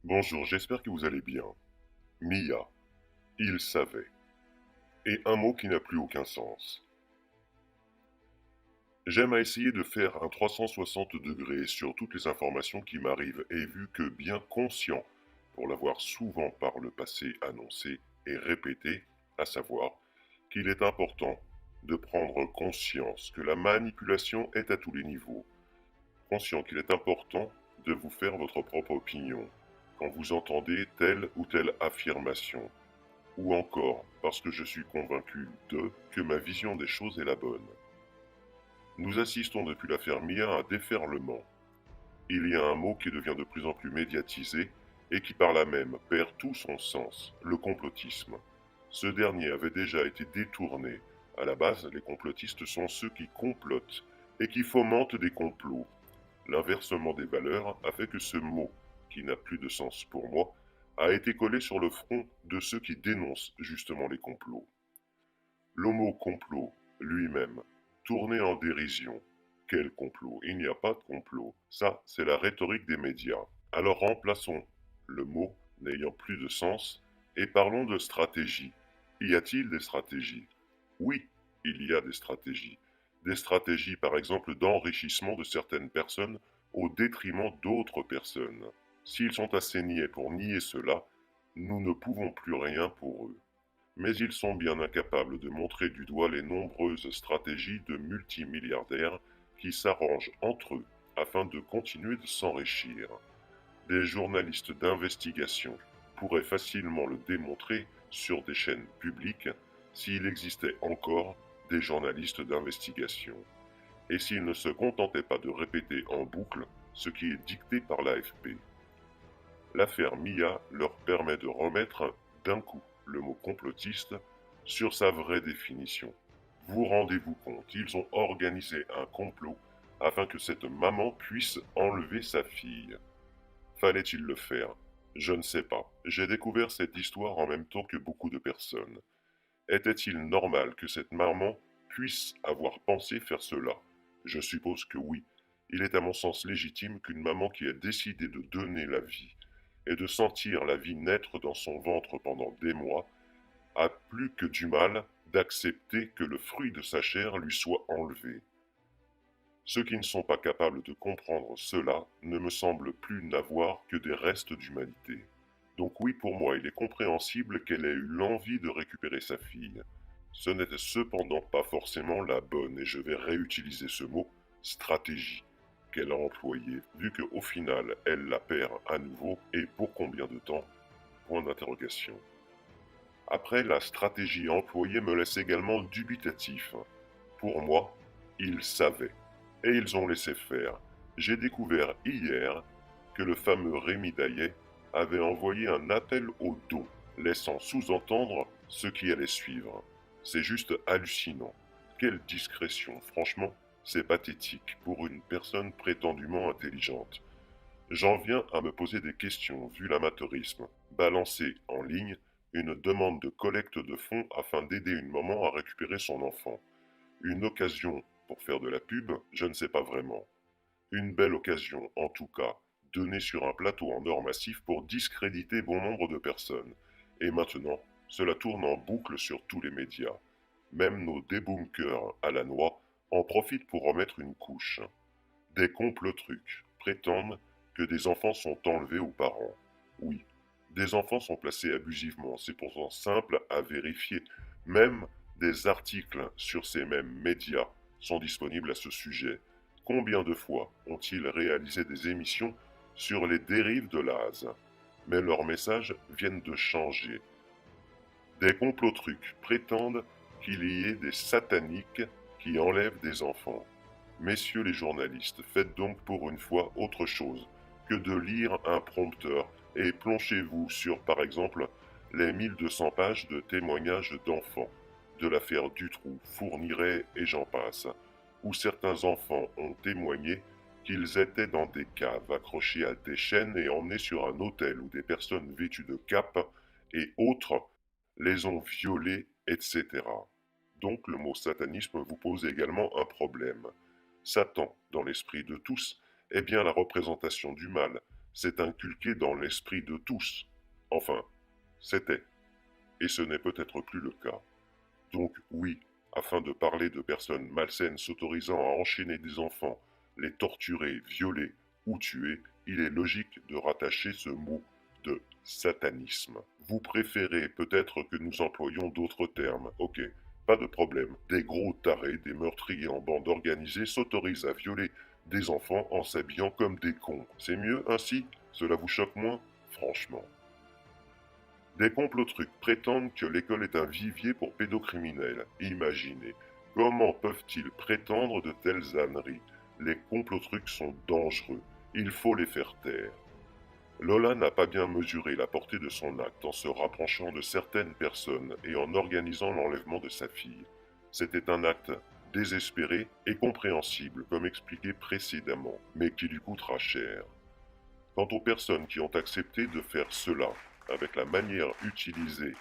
Bonjour, j'espère que vous allez bien. Mia, il savait. Et un mot qui n'a plus aucun sens. J'aime à essayer de faire un 360 degrés sur toutes les informations qui m'arrivent et vu que bien conscient, pour l'avoir souvent par le passé annoncé et répété, à savoir qu'il est important de prendre conscience que la manipulation est à tous les niveaux, conscient qu'il est important de vous faire votre propre opinion quand vous entendez telle ou telle affirmation, ou encore parce que je suis convaincu que ma vision des choses est la bonne. Nous assistons depuis l'affaire Mia à un déferlement. Il y a un mot qui devient de plus en plus médiatisé et qui par là même perd tout son sens, le complotisme. Ce dernier avait déjà été détourné. À la base, les complotistes sont ceux qui complotent et qui fomentent des complots. L'inversement des valeurs a fait que ce mot, qui n'a plus de sens pour moi, a été collé sur le front de ceux qui dénoncent justement les complots. L'homo complot lui-même, tourné en dérision. Quel complot? Il n'y a pas de complot. Ça, c'est la rhétorique des médias. Alors remplaçons le mot n'ayant plus de sens et parlons de stratégie. Y a-t-il des stratégies? Oui, il y a des stratégies. Des stratégies par exemple d'enrichissement de certaines personnes au détriment d'autres personnes. S'ils sont assez niais pour nier cela, nous ne pouvons plus rien pour eux. Mais ils sont bien incapables de montrer du doigt les nombreuses stratégies de multimilliardaires qui s'arrangent entre eux afin de continuer de s'enrichir. Des journalistes d'investigation pourraient facilement le démontrer sur des chaînes publiques s'il existait encore des journalistes d'investigation, et s'ils ne se contentaient pas de répéter en boucle ce qui est dicté par l'AFP. L'affaire Mia leur permet de remettre d'un coup le mot complotiste sur sa vraie définition. Vous rendez-vous compte, ils ont organisé un complot afin que cette maman puisse enlever sa fille. Fallait-il le faire? Je ne sais pas. J'ai découvert cette histoire en même temps que beaucoup de personnes. Était-il normal que cette maman puisse avoir pensé faire cela? Je suppose que oui. Il est à mon sens légitime qu'une maman qui a décidé de donner la vie et de sentir la vie naître dans son ventre pendant des mois a plus que du mal d'accepter que le fruit de sa chair lui soit enlevé. Ceux qui ne sont pas capables de comprendre cela ne me semblent plus n'avoir que des restes d'humanité. Donc oui, pour moi, il est compréhensible qu'elle ait eu l'envie de récupérer sa fille. Ce n'était cependant pas forcément la bonne, et je vais réutiliser ce mot, stratégie, qu'elle a employée, vu qu'au final, elle la perd à nouveau, et pour combien de temps? Point d'interrogation. Après, la stratégie employée me laisse également dubitatif. Pour moi, ils savaient. Et ils ont laissé faire. J'ai découvert hier que le fameux Rémi Daillet avait envoyé un appel au don, laissant sous-entendre ce qui allait suivre. C'est juste hallucinant. Quelle discrétion, franchement, c'est pathétique pour une personne prétendument intelligente. J'en viens à me poser des questions vu l'amateurisme. Balancer en ligne une demande de collecte de fonds afin d'aider une maman à récupérer son enfant. Une occasion pour faire de la pub, je ne sais pas vraiment. Une belle occasion, en tout cas, donnée sur un plateau en or massif pour discréditer bon nombre de personnes. Et maintenant, cela tourne en boucle sur tous les médias. Même nos débunkers à la noix en profitent pour remettre une couche. Des complotrucs prétendent que des enfants sont enlevés aux parents. Oui, des enfants sont placés abusivement, c'est pourtant simple à vérifier. Même des articles sur ces mêmes médias sont disponibles à ce sujet. Combien de fois ont-ils réalisé des émissions sur les dérives de l'ASE? Mais leurs messages viennent de changer. Des complotrucs prétendent qu'il y ait des sataniques qui enlèvent des enfants. Messieurs les journalistes, faites donc pour une fois autre chose que de lire un prompteur et plongez-vous sur, par exemple, les 1200 pages de témoignages d'enfants, de l'affaire Dutroux, Fourniret et j'en passe, où certains enfants ont témoigné qu'ils étaient dans des caves accrochés à des chaînes et emmenés sur un autel où des personnes vêtues de capes et autres les ont violés, etc. Donc le mot satanisme vous pose également un problème. Satan, dans l'esprit de tous, est bien la représentation du mal, c'est inculqué dans l'esprit de tous. Enfin, c'était, et ce n'est peut-être plus le cas. Donc oui, afin de parler de personnes malsaines s'autorisant à enchaîner des enfants, les torturer, violer ou tuer, il est logique de rattacher ce mot de satanisme. Vous préférez peut-être que nous employions d'autres termes, ok, pas de problème. Des gros tarés, des meurtriers en bande organisée s'autorisent à violer des enfants en s'habillant comme des cons. C'est mieux ainsi? Cela vous choque moins? Franchement. Des complotrucs prétendent que l'école est un vivier pour pédocriminels. Imaginez, comment peuvent-ils prétendre de telles âneries? Les complotrucs sont dangereux, il faut les faire taire. Lola n'a pas bien mesuré la portée de son acte en se rapprochant de certaines personnes et en organisant l'enlèvement de sa fille. C'était un acte désespéré et compréhensible, comme expliqué précédemment, mais qui lui coûtera cher. Quant aux personnes qui ont accepté de faire cela, avec la manière utilisée,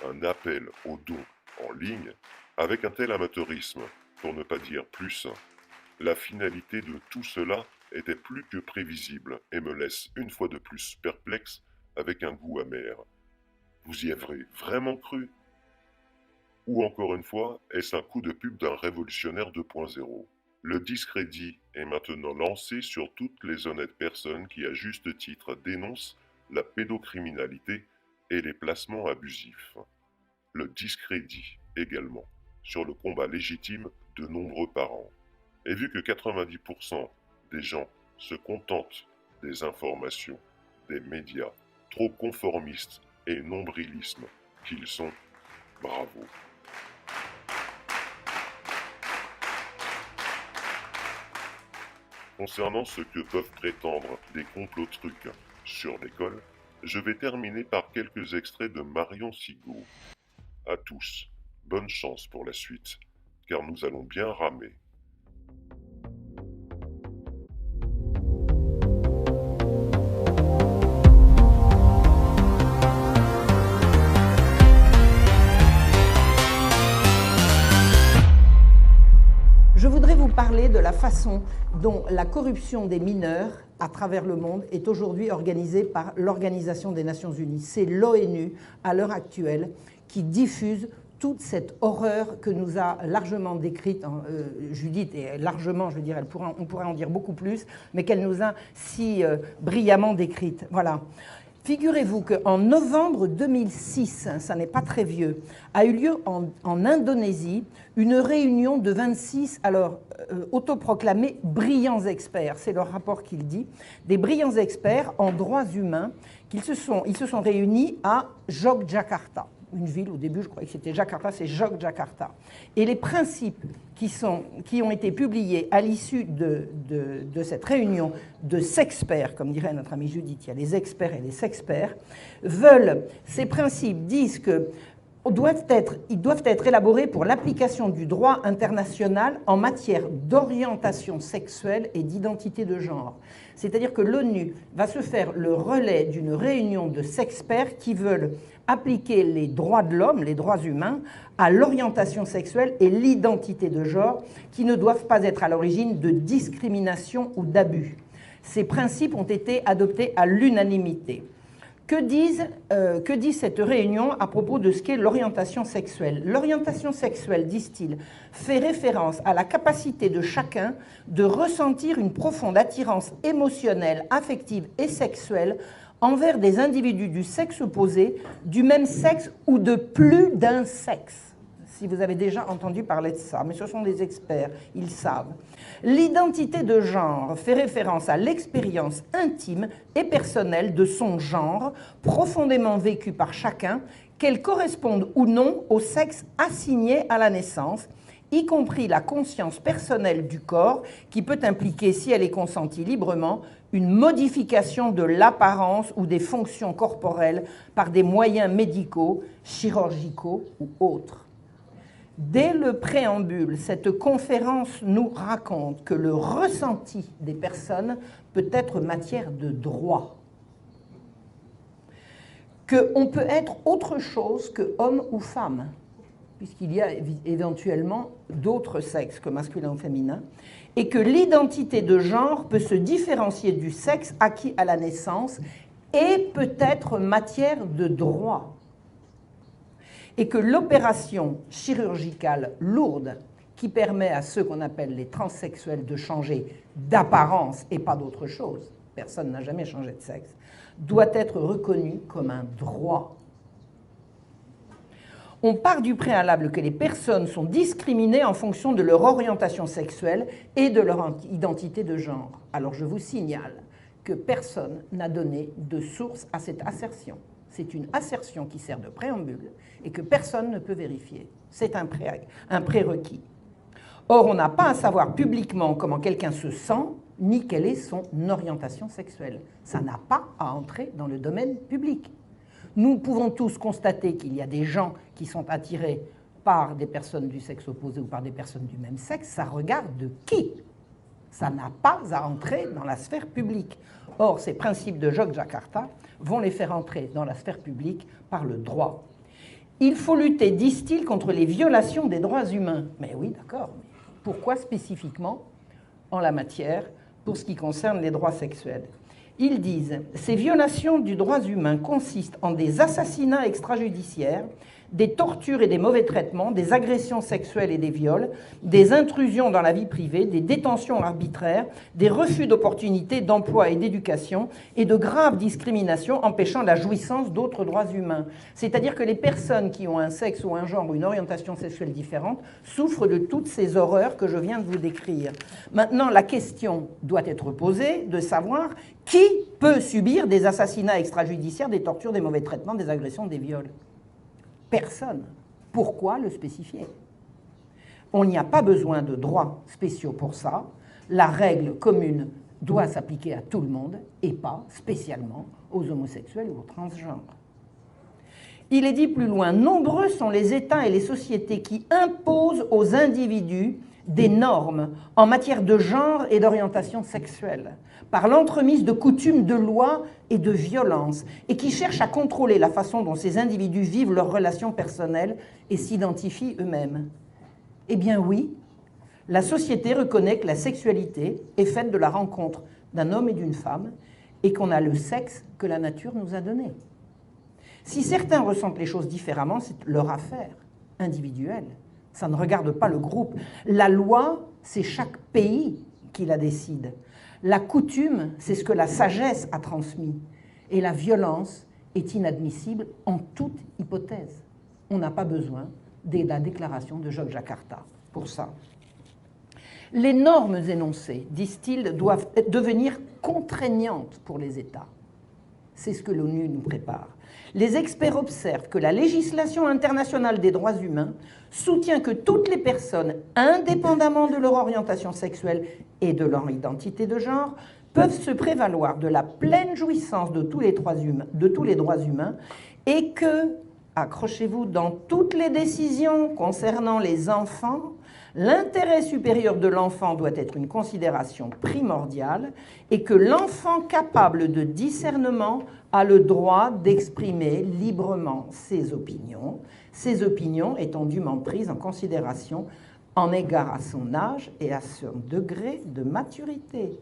un appel au don en ligne, avec un tel amateurisme, pour ne pas dire plus, la finalité de tout cela était plus que prévisible et me laisse une fois de plus perplexe avec un goût amer. Vous y avez vraiment cru? Ou encore une fois, est-ce un coup de pub d'un révolutionnaire 2.0? Le discrédit est maintenant lancé sur toutes les honnêtes personnes qui, à juste titre, dénoncent la pédocriminalité et les placements abusifs. Le discrédit également sur le combat légitime de nombreux parents. Et vu que 90% des gens se contentent des informations, des médias, trop conformistes et nombrilistes qu'ils sont, bravo. Concernant ce que peuvent prétendre des complotrucs sur l'école, je vais terminer par quelques extraits de Marion Sigaud. À tous, bonne chance pour la suite, car nous allons bien ramer. Je voudrais vous parler de la façon dont la corruption des mineurs à travers le monde est aujourd'hui organisée par l'Organisation des Nations Unies. C'est l'ONU, à l'heure actuelle, qui diffuse toute cette horreur que nous a largement décrite Judith, et largement, je veux dire, on pourrait en dire beaucoup plus, mais qu'elle nous a si brillamment décrite. Voilà. Figurez-vous qu'en novembre 2006, ça n'est pas très vieux, a eu lieu en Indonésie une réunion de 26, autoproclamés brillants experts, c'est leur rapport qu'il dit, des brillants experts en droits humains, ils se sont réunis à Jogjakarta, une ville, au début je croyais que c'était Jakarta, c'est Jogjakarta. Et les principes qui ont été publiés à l'issue de cette réunion de sexperts, comme dirait notre amie Judith, il y a les experts et les sexperts, ces principes disent que ils doivent être élaborés pour l'application du droit international en matière d'orientation sexuelle et d'identité de genre. C'est-à-dire que l'ONU va se faire le relais d'une réunion de sexperts qui veulent appliquer les droits de l'homme, les droits humains, à l'orientation sexuelle et l'identité de genre, qui ne doivent pas être à l'origine de discrimination ou d'abus. Ces principes ont été adoptés à l'unanimité. Que dit cette réunion à propos de ce qu'est l'orientation sexuelle? L'orientation sexuelle, disent-ils, fait référence à la capacité de chacun de ressentir une profonde attirance émotionnelle, affective et sexuelle envers des individus du sexe opposé, du même sexe ou de plus d'un sexe. Si vous avez déjà entendu parler de ça, mais ce sont des experts, ils savent. L'identité de genre fait référence à l'expérience intime et personnelle de son genre, profondément vécu par chacun, qu'elle corresponde ou non au sexe assigné à la naissance, y compris la conscience personnelle du corps, qui peut impliquer, si elle est consentie librement, une modification de l'apparence ou des fonctions corporelles par des moyens médicaux, chirurgicaux ou autres. Dès le préambule, cette conférence nous raconte que le ressenti des personnes peut être matière de droit, qu'on peut être autre chose que homme ou femme, puisqu'il y a éventuellement d'autres sexes que masculin ou féminin, et que l'identité de genre peut se différencier du sexe acquis à la naissance et peut être matière de droit, et que l'opération chirurgicale lourde qui permet à ceux qu'on appelle les transsexuels de changer d'apparence et pas d'autre chose, personne n'a jamais changé de sexe, doit être reconnue comme un droit. On part du préalable que les personnes sont discriminées en fonction de leur orientation sexuelle et de leur identité de genre. Alors je vous signale que personne n'a donné de source à cette assertion. C'est une assertion qui sert de préambule et que personne ne peut vérifier. C'est un prérequis. Or, on n'a pas à savoir publiquement comment quelqu'un se sent, ni quelle est son orientation sexuelle. Ça n'a pas à entrer dans le domaine public. Nous pouvons tous constater qu'il y a des gens qui sont attirés par des personnes du sexe opposé ou par des personnes du même sexe. Ça regarde qui? Ça n'a pas à entrer dans la sphère publique. Or, ces principes de Yogyakarta vont les faire entrer dans la sphère publique par le droit. Il faut lutter, disent-ils, contre les violations des droits humains. Mais oui, d'accord. Pourquoi spécifiquement en la matière pour ce qui concerne les droits sexuels? Ils disent « Ces violations du droit humain consistent en des assassinats extrajudiciaires, des tortures et des mauvais traitements, des agressions sexuelles et des viols, des intrusions dans la vie privée, des détentions arbitraires, des refus d'opportunités d'emploi et d'éducation et de graves discriminations empêchant la jouissance d'autres droits humains. » C'est-à-dire que les personnes qui ont un sexe ou un genre ou une orientation sexuelle différente souffrent de toutes ces horreurs que je viens de vous décrire. Maintenant, la question doit être posée de savoir qui peut subir des assassinats extrajudiciaires, des tortures, des mauvais traitements, des agressions, des viols. Personne. Pourquoi le spécifier? On n'y a pas besoin de droits spéciaux pour ça. La règle commune doit s'appliquer à tout le monde et pas spécialement aux homosexuels ou aux transgenres. Il est dit plus loin, nombreux sont les États et les sociétés qui imposent aux individus des normes en matière de genre et d'orientation sexuelle, par l'entremise de coutumes, de lois et de violences, et qui cherchent à contrôler la façon dont ces individus vivent leurs relations personnelles et s'identifient eux-mêmes. Eh bien oui, la société reconnaît que la sexualité est faite de la rencontre d'un homme et d'une femme, et qu'on a le sexe que la nature nous a donné. Si certains ressentent les choses différemment, c'est leur affaire individuelle. Ça ne regarde pas le groupe. La loi, c'est chaque pays qui la décide. La coutume, c'est ce que la sagesse a transmis. Et la violence est inadmissible en toute hypothèse. On n'a pas besoin de la déclaration de Yogyakarta pour ça. Les normes énoncées, disent-ils, doivent devenir contraignantes pour les États. C'est ce que l'ONU nous prépare. Les experts observent que la législation internationale des droits humains soutient que toutes les personnes, indépendamment de leur orientation sexuelle et de leur identité de genre, peuvent se prévaloir de la pleine jouissance de tous les droits humains et que, accrochez-vous, dans toutes les décisions concernant les enfants, l'intérêt supérieur de l'enfant doit être une considération primordiale et que l'enfant capable de discernement a le droit d'exprimer librement ses opinions étant dûment prises en considération en égard à son âge et à son degré de maturité.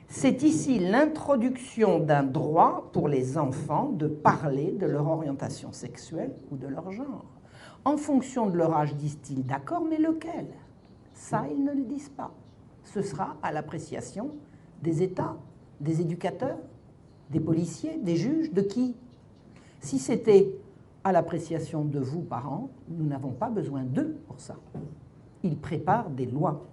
C'est ici l'introduction d'un droit pour les enfants de parler de leur orientation sexuelle ou de leur genre. En fonction de leur âge, disent-ils, d'accord, mais lequel? Ça, ils ne le disent pas. Ce sera à l'appréciation des États, des éducateurs, des policiers, des juges, de qui? Si c'était à l'appréciation de vous, parents, nous n'avons pas besoin d'eux pour ça. Ils préparent des lois.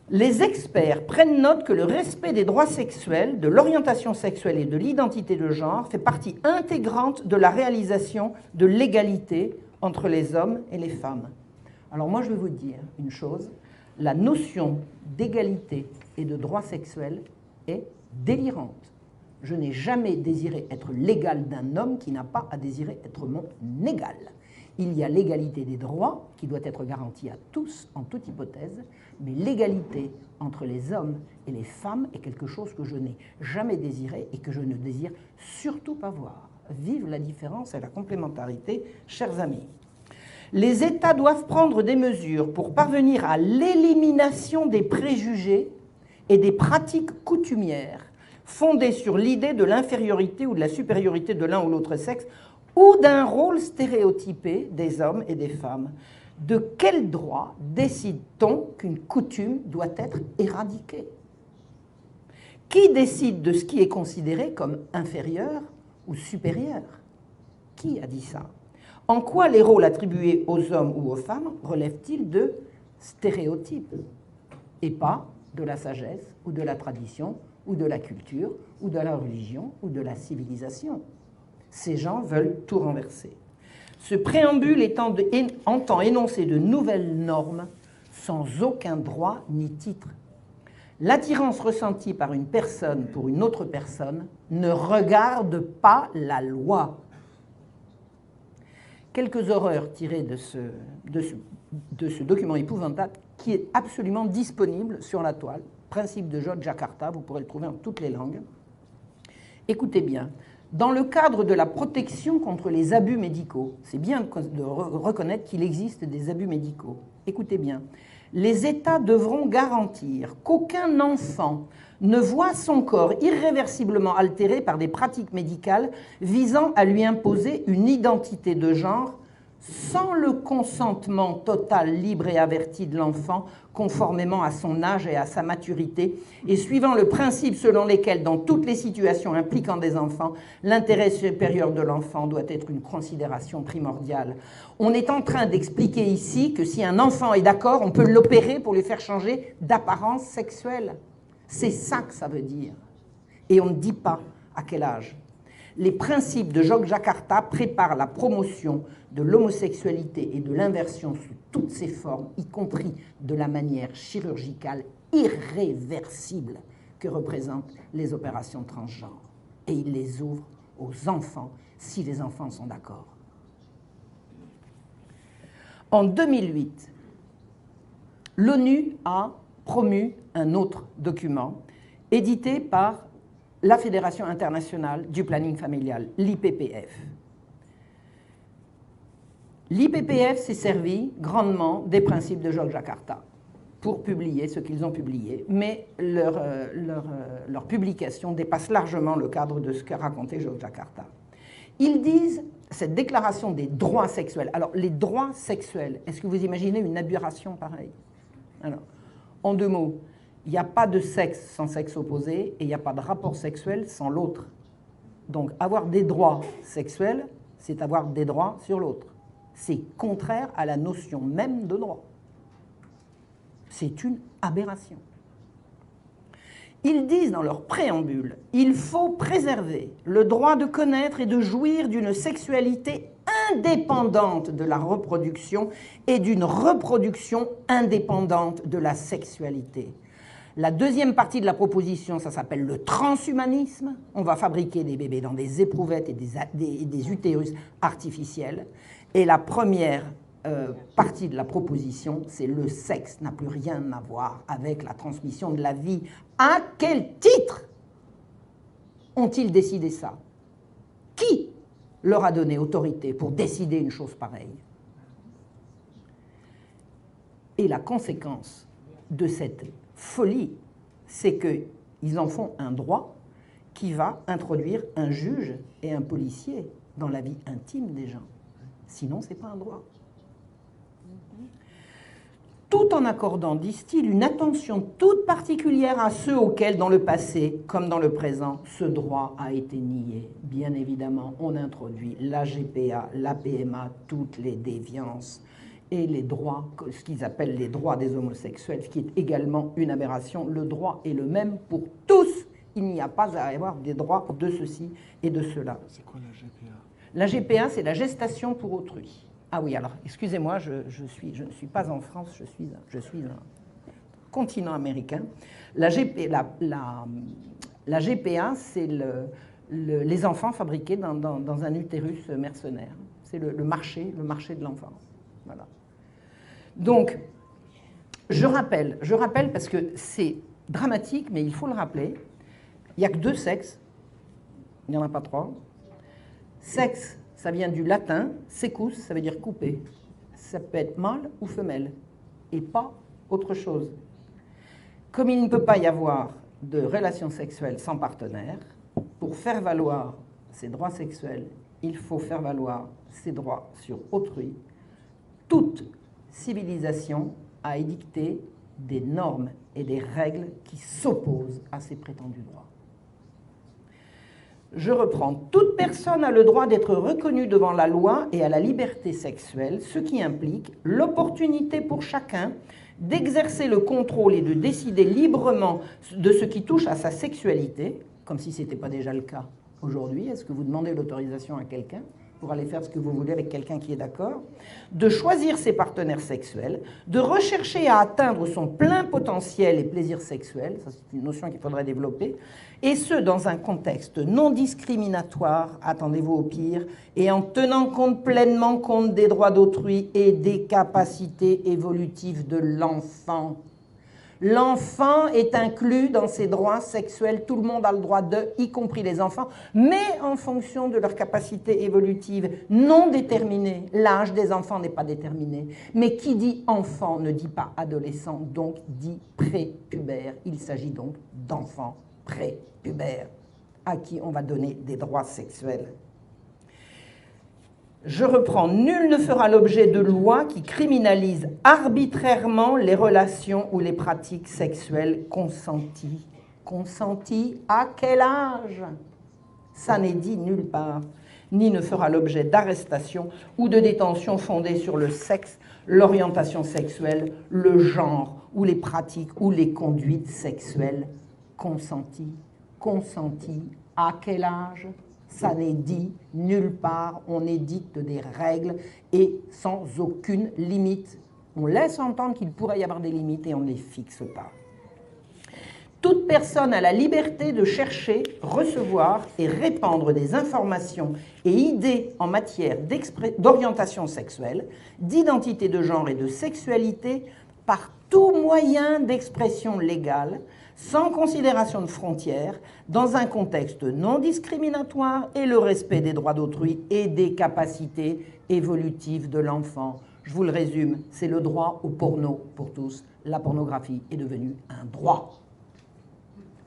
Les experts prennent note que le respect des droits sexuels, de l'orientation sexuelle et de l'identité de genre fait partie intégrante de la réalisation de l'égalité entre les hommes et les femmes. Alors moi, je vais vous dire une chose, la notion d'égalité et de droit sexuel est délirante. Je n'ai jamais désiré être l'égal d'un homme qui n'a pas à désirer être mon égal. Il y a l'égalité des droits qui doit être garantie à tous en toute hypothèse, mais l'égalité entre les hommes et les femmes est quelque chose que je n'ai jamais désiré et que je ne désire surtout pas voir. Vive la différence et la complémentarité, chers amis. Les États doivent prendre des mesures pour parvenir à l'élimination des préjugés et des pratiques coutumières fondées sur l'idée de l'infériorité ou de la supériorité de l'un ou l'autre sexe ou d'un rôle stéréotypé des hommes et des femmes. De quel droit décide-t-on qu'une coutume doit être éradiquée? Qui décide de ce qui est considéré comme inférieur ou supérieur? Qui a dit ça? En quoi les rôles attribués aux hommes ou aux femmes relèvent-ils de stéréotypes et pas de la sagesse ou de la tradition ou de la culture ou de la religion ou de la civilisation? Ces gens veulent tout renverser. Ce préambule entend énoncer de nouvelles normes sans aucun droit ni titre. L'attirance ressentie par une personne pour une autre personne ne regarde pas la loi. Quelques horreurs tirées de ce document épouvantable qui est absolument disponible sur la toile. Principe de Yogyakarta, vous pourrez le trouver en toutes les langues. Écoutez bien, dans le cadre de la protection contre les abus médicaux, c'est bien de reconnaître qu'il existe des abus médicaux. Écoutez bien, les États devront garantir qu'aucun enfant ne voit son corps irréversiblement altéré par des pratiques médicales visant à lui imposer une identité de genre sans le consentement total, libre et averti de l'enfant, conformément à son âge et à sa maturité, et suivant le principe selon lequel, dans toutes les situations impliquant des enfants, l'intérêt supérieur de l'enfant doit être une considération primordiale. On est en train d'expliquer ici que si un enfant est d'accord, on peut l'opérer pour lui faire changer d'apparence sexuelle. C'est ça que ça veut dire. Et on ne dit pas à quel âge. Les principes de Yogyakarta préparent la promotion de l'homosexualité et de l'inversion sous toutes ses formes, y compris de la manière chirurgicale irréversible que représentent les opérations transgenres. Et il les ouvre aux enfants, si les enfants sont d'accord. En 2008, l'ONU a promu un autre document édité par la Fédération internationale du planning familial, l'IPPF. L'IPPF s'est servi grandement des principes de Yogyakarta pour publier ce qu'ils ont publié, mais leur publication dépasse largement le cadre de ce qu'a raconté Yogyakarta. Ils disent, cette déclaration des droits sexuels, alors les droits sexuels, est-ce que vous imaginez une aberration pareille? Alors, en deux mots, il n'y a pas de sexe sans sexe opposé et il n'y a pas de rapport sexuel sans l'autre. Donc avoir des droits sexuels, c'est avoir des droits sur l'autre. C'est contraire à la notion même de droit. C'est une aberration. Ils disent dans leur préambule, il faut préserver le droit de connaître et de jouir d'une sexualité indépendante de la reproduction et d'une reproduction indépendante de la sexualité. La deuxième partie de la proposition, ça s'appelle le transhumanisme. On va fabriquer des bébés dans des éprouvettes et des utérus artificiels. Et la première partie de la proposition, c'est le sexe n'a plus rien à voir avec la transmission de la vie. À quel titre ont-ils décidé ça? Qui leur a donné autorité pour décider une chose pareille? Et la conséquence de cette folie, c'est qu'ils en font un droit qui va introduire un juge et un policier dans la vie intime des gens. Sinon, ce n'est pas un droit. Tout en accordant, disent-ils, une attention toute particulière à ceux auxquels, dans le passé comme dans le présent, ce droit a été nié. Bien évidemment, on introduit la GPA, la PMA, toutes les déviances et les droits, ce qu'ils appellent les droits des homosexuels, ce qui est également une aberration. Le droit est le même pour tous. Il n'y a pas à avoir des droits de ceci et de cela. C'est quoi la GPA? La GPA, c'est la gestation pour autrui. Ah oui, alors, excusez-moi, je ne suis pas en France, je suis un continent américain. La GPA, c'est les enfants fabriqués dans un utérus mercenaire. C'est le marché de l'enfant. Voilà. Donc, je rappelle parce que c'est dramatique, mais il faut le rappeler, il n'y a que deux sexes, il n'y en a pas trois. Sexe, ça vient du latin, secus, ça veut dire couper. ça peut être mâle ou femelle, et pas autre chose. Comme il ne peut pas y avoir de relation sexuelle sans partenaire, pour faire valoir ses droits sexuels, il faut faire valoir ses droits sur autrui. Toute civilisation a édicté des normes et des règles qui s'opposent à ces prétendus droits. Je reprends. Toute personne a le droit d'être reconnue devant la loi et à la liberté sexuelle, ce qui implique l'opportunité pour chacun d'exercer le contrôle et de décider librement de ce qui touche à sa sexualité, comme si ce n'était pas déjà le cas aujourd'hui. Est-ce que vous demandez l'autorisation à quelqu'un pour aller faire ce que vous voulez avec quelqu'un qui est d'accord, de choisir ses partenaires sexuels, de rechercher à atteindre son plein potentiel et plaisir sexuel, ça c'est une notion qu'il faudrait développer, et ce dans un contexte non discriminatoire, attendez-vous au pire, et en tenant pleinement compte des droits d'autrui et des capacités évolutives de l'enfant. L'enfant est inclus dans ses droits sexuels, tout le monde a le droit d'eux, y compris les enfants, mais en fonction de leur capacité évolutive non déterminée. L'âge des enfants n'est pas déterminé, mais qui dit enfant ne dit pas adolescent, donc dit prépubère. Il s'agit donc d'enfants prépubères à qui on va donner des droits sexuels. Je reprends, nul ne fera l'objet de lois qui criminalisent arbitrairement les relations ou les pratiques sexuelles consenties. Consenties à quel âge? Ça n'est dit nulle part. Ni ne fera l'objet d'arrestation ou de détention fondée sur le sexe, l'orientation sexuelle, le genre ou les pratiques ou les conduites sexuelles consenties. Consenties à quel âge? Ça n'est dit nulle part, on édicte des règles et sans aucune limite. On laisse entendre qu'il pourrait y avoir des limites et on ne les fixe pas. Toute personne a la liberté de chercher, recevoir et répandre des informations et idées en matière d'orientation sexuelle, d'identité de genre et de sexualité par tout moyen d'expression légale, sans considération de frontières, dans un contexte non discriminatoire et le respect des droits d'autrui et des capacités évolutives de l'enfant. Je vous le résume, c'est le droit au porno pour tous. La pornographie est devenue un droit.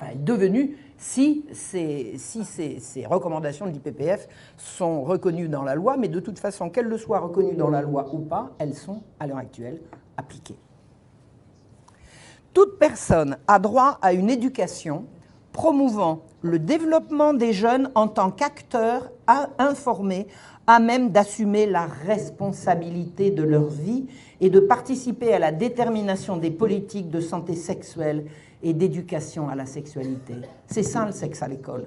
Enfin, est devenue, si ces recommandations de l'IPPF sont reconnues dans la loi, mais de toute façon, qu'elles le soient reconnues dans la loi ou pas, elles sont, à l'heure actuelle, appliquées. Toute personne a droit à une éducation promouvant le développement des jeunes en tant qu'acteurs informés à même d'assumer la responsabilité de leur vie et de participer à la détermination des politiques de santé sexuelle et d'éducation à la sexualité. C'est ça le sexe à l'école.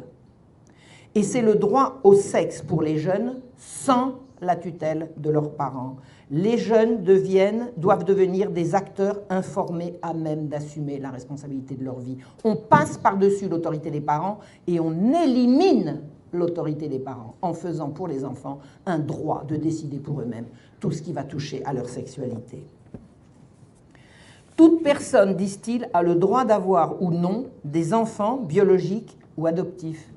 Et c'est le droit au sexe pour les jeunes sans la tutelle de leurs parents. Les jeunes doivent devenir des acteurs informés à même d'assumer la responsabilité de leur vie. On passe par-dessus l'autorité des parents et on élimine l'autorité des parents en faisant pour les enfants un droit de décider pour eux-mêmes tout ce qui va toucher à leur sexualité. Toute personne, disent-ils, a le droit d'avoir ou non des enfants biologiques ou adoptifs.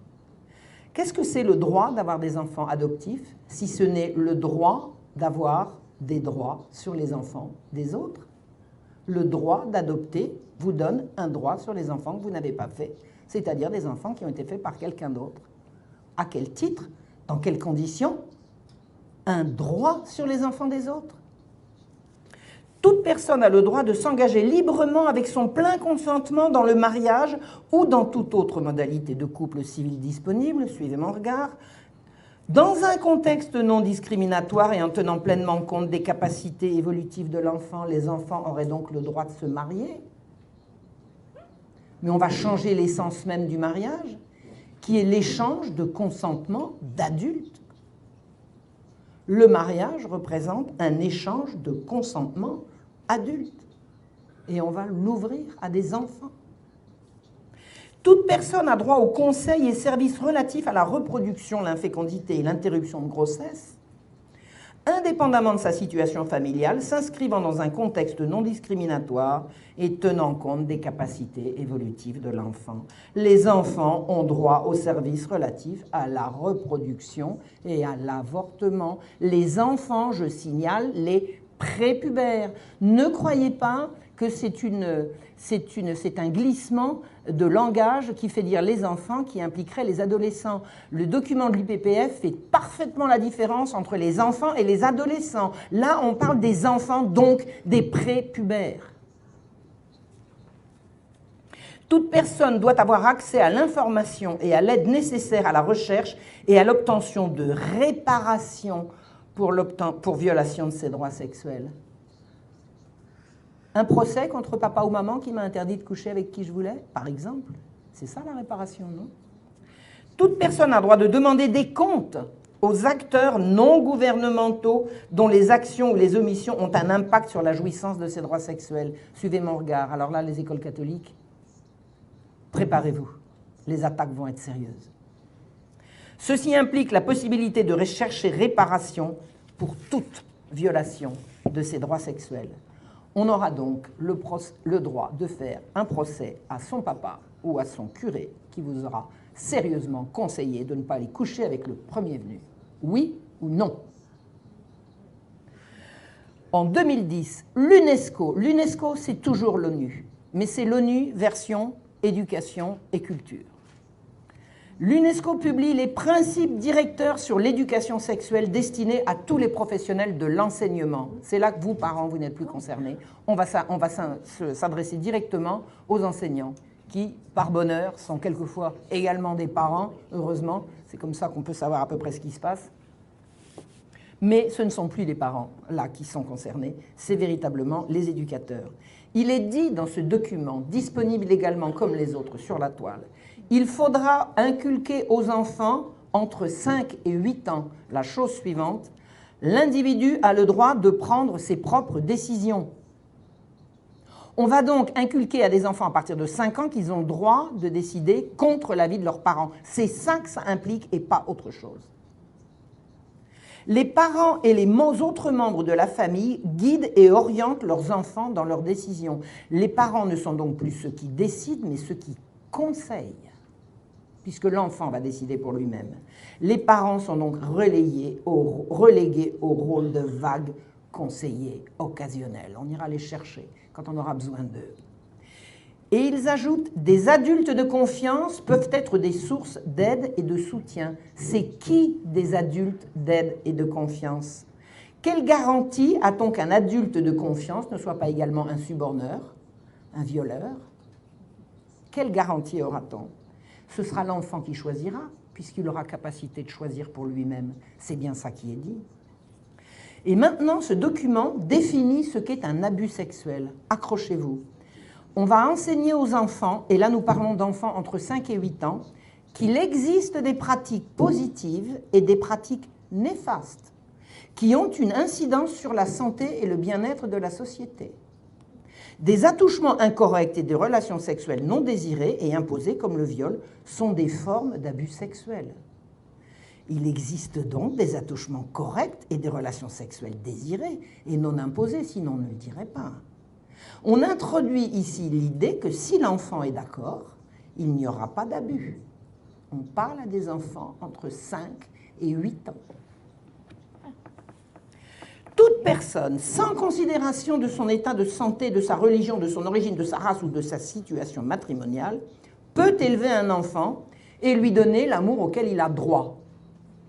Qu'est-ce que c'est le droit d'avoir des enfants adoptifs si ce n'est le droit d'avoir des droits sur les enfants des autres? Le droit d'adopter vous donne un droit sur les enfants que vous n'avez pas fait, c'est-à-dire des enfants qui ont été faits par quelqu'un d'autre. À quel titre? Dans quelles conditions? Un droit sur les enfants des autres. Toute personne a le droit de s'engager librement avec son plein consentement dans le mariage ou dans toute autre modalité de couple civil disponible, suivez mon regard, dans un contexte non discriminatoire et en tenant pleinement compte des capacités évolutives de l'enfant. Les enfants auraient donc le droit de se marier. Mais on va changer l'essence même du mariage, qui est l'échange de consentement d'adultes. Le mariage représente un échange de consentement adulte. Et on va l'ouvrir à des enfants. Toute personne a droit aux conseils et services relatifs à la reproduction, l'infécondité et l'interruption de grossesse, indépendamment de sa situation familiale, s'inscrivant dans un contexte non discriminatoire et tenant compte des capacités évolutives de l'enfant. Les enfants ont droit aux services relatifs à la reproduction et à l'avortement. Les enfants, je signale, les prépubères. Ne croyez pas que c'est un glissement de langage qui fait dire les enfants qui impliquerait les adolescents. Le document de l'UPPF fait parfaitement la différence entre les enfants et les adolescents. Là, on parle des enfants, donc des prépubères. Toute personne doit avoir accès à l'information et à l'aide nécessaire à la recherche et à l'obtention de réparation pour violation de ses droits sexuels. Un procès contre papa ou maman qui m'a interdit de coucher avec qui je voulais, par exemple. C'est ça la réparation, non? Toute personne a droit de demander des comptes aux acteurs non gouvernementaux dont les actions ou les omissions ont un impact sur la jouissance de ses droits sexuels. Suivez mon regard. Alors là, les écoles catholiques, préparez-vous. Les attaques vont être sérieuses. Ceci implique la possibilité de rechercher réparation pour toute violation de ses droits sexuels. On aura donc le droit de faire un procès à son papa ou à son curé qui vous aura sérieusement conseillé de ne pas aller coucher avec le premier venu. Oui ou non? En 2010, l'UNESCO c'est toujours l'ONU, mais c'est l'ONU version éducation et culture. L'UNESCO publie les principes directeurs sur l'éducation sexuelle destinés à tous les professionnels de l'enseignement. C'est là que vous, parents, vous n'êtes plus concernés. On va s'adresser directement aux enseignants qui, par bonheur, sont quelquefois également des parents, heureusement. C'est comme ça qu'on peut savoir à peu près ce qui se passe. Mais ce ne sont plus les parents, là, qui sont concernés. C'est véritablement les éducateurs. Il est dit dans ce document, disponible également comme les autres sur la toile, il faudra inculquer aux enfants entre 5 et 8 ans la chose suivante: l'individu a le droit de prendre ses propres décisions. On va donc inculquer à des enfants à partir de 5 ans qu'ils ont le droit de décider contre l'avis de leurs parents. C'est ça que ça implique et pas autre chose. Les parents et les autres membres de la famille guident et orientent leurs enfants dans leurs décisions. Les parents ne sont donc plus ceux qui décident, mais ceux qui conseillent, puisque l'enfant va décider pour lui-même. Les parents sont donc relégués au rôle de vagues conseillers occasionnels. On ira les chercher quand on aura besoin d'eux. Et ils ajoutent, des adultes de confiance peuvent être des sources d'aide et de soutien. C'est qui des adultes d'aide et de confiance? Quelle garantie a-t-on qu'un adulte de confiance ne soit pas également un suborneur, un violeur? Quelle garantie aura-t-on? Ce sera l'enfant qui choisira, puisqu'il aura capacité de choisir pour lui-même. C'est bien ça qui est dit. Et maintenant, ce document définit ce qu'est un abus sexuel. Accrochez-vous. On va enseigner aux enfants, et là nous parlons d'enfants entre 5 et 8 ans, qu'il existe des pratiques positives et des pratiques néfastes qui ont une incidence sur la santé et le bien-être de la société. Des attouchements incorrects et des relations sexuelles non désirées et imposées, comme le viol, sont des formes d'abus sexuels. Il existe donc des attouchements corrects et des relations sexuelles désirées et non imposées, sinon on ne le dirait pas. On introduit ici l'idée que si l'enfant est d'accord, il n'y aura pas d'abus. On parle à des enfants entre 5 et 8 ans. Toute personne, sans considération de son état de santé, de sa religion, de son origine, de sa race ou de sa situation matrimoniale, peut élever un enfant et lui donner l'amour auquel il a droit.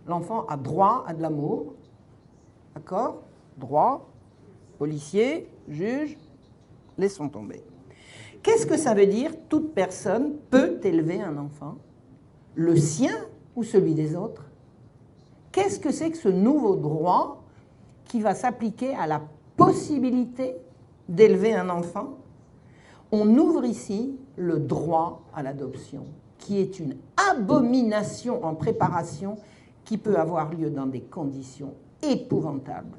L'enfant a droit à de l'amour, d'accord? Droit, policier, juge, laissons tomber. Qu'est-ce que ça veut dire? Toute personne peut élever un enfant, le sien ou celui des autres? Qu'est-ce que c'est que ce nouveau droit qui va s'appliquer à la possibilité d'élever un enfant? On ouvre ici le droit à l'adoption, qui est une abomination en préparation qui peut avoir lieu dans des conditions épouvantables.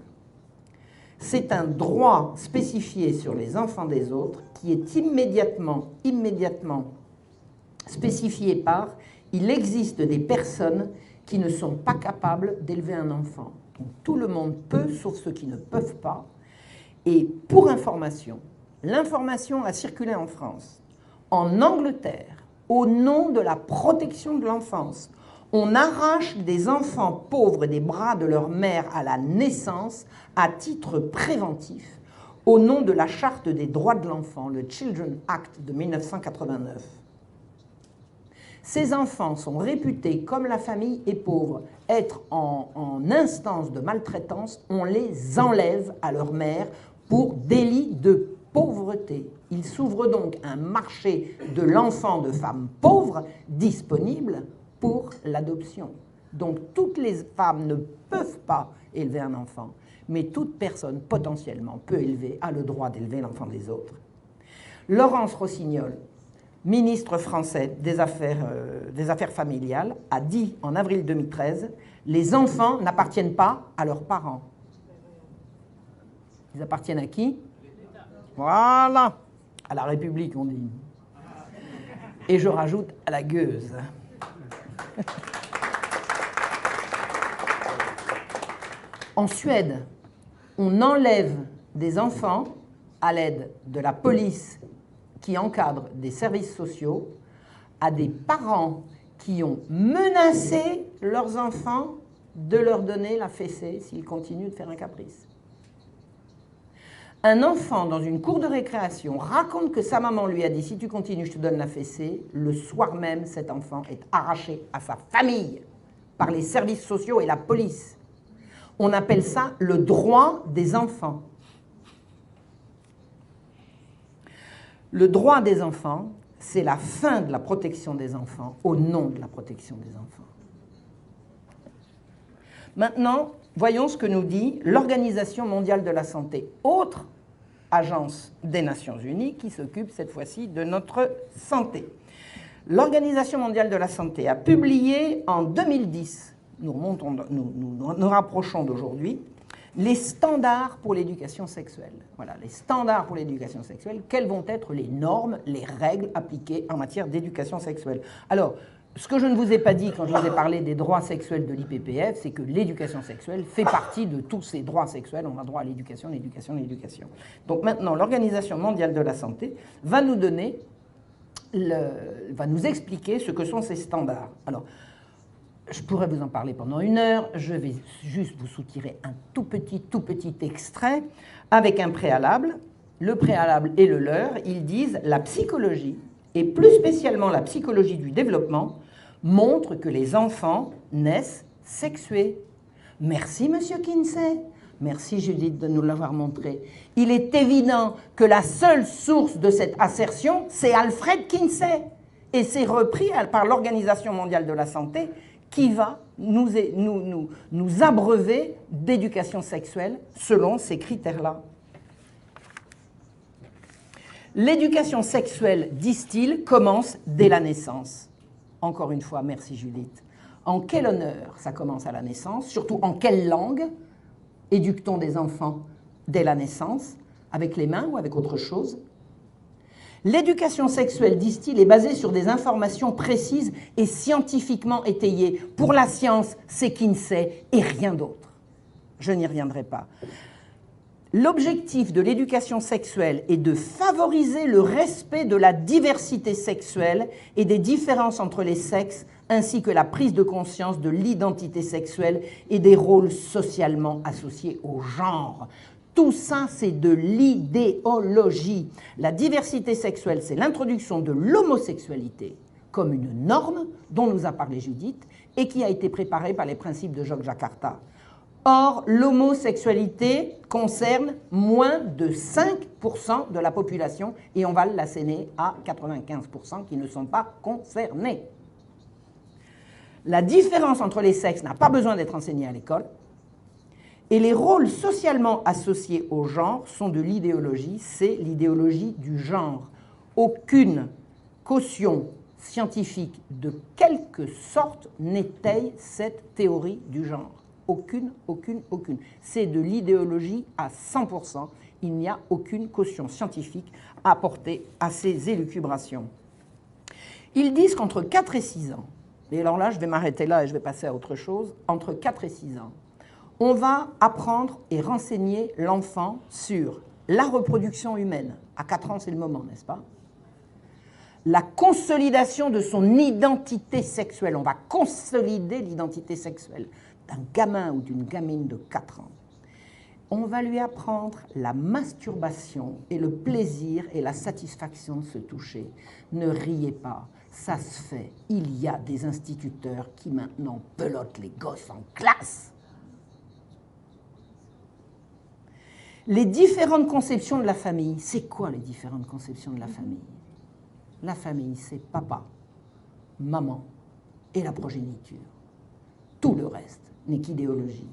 C'est un droit spécifié sur les enfants des autres qui est immédiatement spécifié par « il existe des personnes qui ne sont pas capables d'élever un enfant ». Donc, tout le monde peut, sauf ceux qui ne peuvent pas. Et pour information, l'information a circulé en France. En Angleterre, au nom de la protection de l'enfance, On arrache des enfants pauvres des bras de leur mère à la naissance à titre préventif au nom de la Charte des droits de l'enfant, le Children Act de 1989. Ces enfants sont réputés, comme la famille est pauvre, être en instance de maltraitance. On les enlève à leur mère pour délit de pauvreté. Il s'ouvre donc un marché de l'enfant de femmes pauvres disponible pour l'adoption. Donc toutes les femmes ne peuvent pas élever un enfant, mais toute personne potentiellement a le droit d'élever l'enfant des autres. Laurence Rossignol, ministre français des Affaires familiales, a dit en avril 2013 « Les enfants n'appartiennent pas à leurs parents. » Ils appartiennent à qui? Voilà, à la République, on dit. Et je rajoute à la gueuse. En Suède, on enlève des enfants à l'aide de la police qui encadre des services sociaux à des parents qui ont menacé leurs enfants de leur donner la fessée s'ils continuent de faire un caprice. Un enfant dans une cour de récréation raconte que sa maman lui a dit « si tu continues, je te donne la fessée ». Le soir même, cet enfant est arraché à sa famille par les services sociaux et la police. On appelle ça le droit des enfants. Le droit des enfants, c'est la fin de la protection des enfants au nom de la protection des enfants. Maintenant, voyons ce que nous dit l'Organisation mondiale de la santé, autre agence des Nations Unies qui s'occupe cette fois-ci de notre santé. L'Organisation mondiale de la santé a publié en 2010, nous rapprochons d'aujourd'hui, les standards pour l'éducation sexuelle. Voilà, les standards pour l'éducation sexuelle, quelles vont être les normes, les règles appliquées en matière d'éducation sexuelle. Alors, ce que je ne vous ai pas dit quand je vous ai parlé des droits sexuels de l'IPPF, c'est que l'éducation sexuelle fait partie de tous ces droits sexuels. On a droit à l'éducation, l'éducation, l'éducation. Donc maintenant, l'Organisation mondiale de la santé va nous donner, va nous expliquer ce que sont ces standards. Alors, je pourrais vous en parler pendant 1 heure, je vais juste vous soutirer un tout petit extrait avec un préalable. Le préalable est le leur. Ils disent « La psychologie, et plus spécialement la psychologie du développement, montre que les enfants naissent sexués. » Merci, Monsieur Kinsey. Merci, Judith, de nous l'avoir montré. Il est évident que la seule source de cette assertion, c'est Alfred Kinsey. Et c'est repris par l'Organisation mondiale de la santé qui va nous abreuver d'éducation sexuelle selon ces critères-là. L'éducation sexuelle, disent-ils, commence dès la naissance. Encore une fois, merci Judith. En quel honneur ça commence à la naissance? Surtout en quelle langue éduque-t-on des enfants dès la naissance? Avec les mains ou avec autre chose? L'éducation sexuelle, disent-ils, est basée sur des informations précises et scientifiquement étayées. Pour la science, c'est Kinsey et rien d'autre. Je n'y reviendrai pas. L'objectif de l'éducation sexuelle est de favoriser le respect de la diversité sexuelle et des différences entre les sexes, ainsi que la prise de conscience de l'identité sexuelle et des rôles socialement associés au genre. Tout ça, c'est de l'idéologie. La diversité sexuelle, c'est l'introduction de l'homosexualité comme une norme dont nous a parlé Judith et qui a été préparée par les principes de Yogyakarta. Or, l'homosexualité concerne moins de 5% de la population et on va l'asséner à 95% qui ne sont pas concernés. La différence entre les sexes n'a pas besoin d'être enseignée à l'école. Et les rôles socialement associés au genre sont de l'idéologie, c'est l'idéologie du genre. Aucune caution scientifique de quelque sorte n'étaye cette théorie du genre. Aucune. C'est de l'idéologie à 100%. Il n'y a aucune caution scientifique à apporter à ces élucubrations. Ils disent qu'entre 4 et 6 ans, et alors là je vais m'arrêter là et je vais passer à autre chose, entre 4 et 6 ans, on va apprendre et renseigner l'enfant sur la reproduction humaine. À 4 ans, c'est le moment, n'est-ce pas? la consolidation de son identité sexuelle. On va consolider l'identité sexuelle d'un gamin ou d'une gamine de 4 ans. On va lui apprendre la masturbation et le plaisir et la satisfaction de se toucher. Ne riez pas, ça se fait. Il y a des instituteurs qui maintenant pelottent les gosses en classe. Les différentes conceptions de la famille, c'est quoi les différentes conceptions de la famille? La famille, c'est papa, maman et la progéniture. Tout le reste n'est qu'idéologie.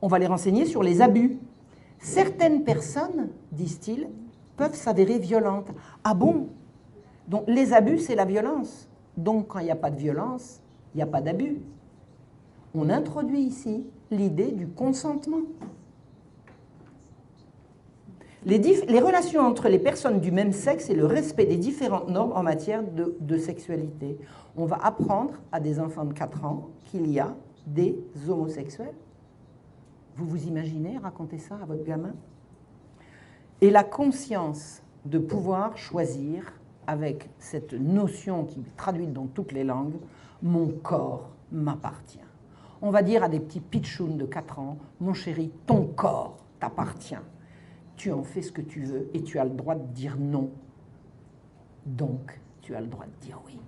On va les renseigner sur les abus. Certaines personnes, disent-ils, peuvent s'avérer violentes. Ah bon? Donc les abus, c'est la violence. Donc quand il n'y a pas de violence, il n'y a pas d'abus. On introduit ici l'idée du consentement. Les relations entre les personnes du même sexe et le respect des différentes normes en matière de sexualité. On va apprendre à des enfants de 4 ans qu'il y a des homosexuels. Vous vous imaginez raconter ça à votre gamin? Et la conscience de pouvoir choisir avec cette notion qui est traduite dans toutes les langues, mon corps m'appartient. On va dire à des petits pitchouns de 4 ans, mon chéri, ton corps t'appartient. Tu en fais ce que tu veux et tu as le droit de dire non. Donc, tu as le droit de dire oui.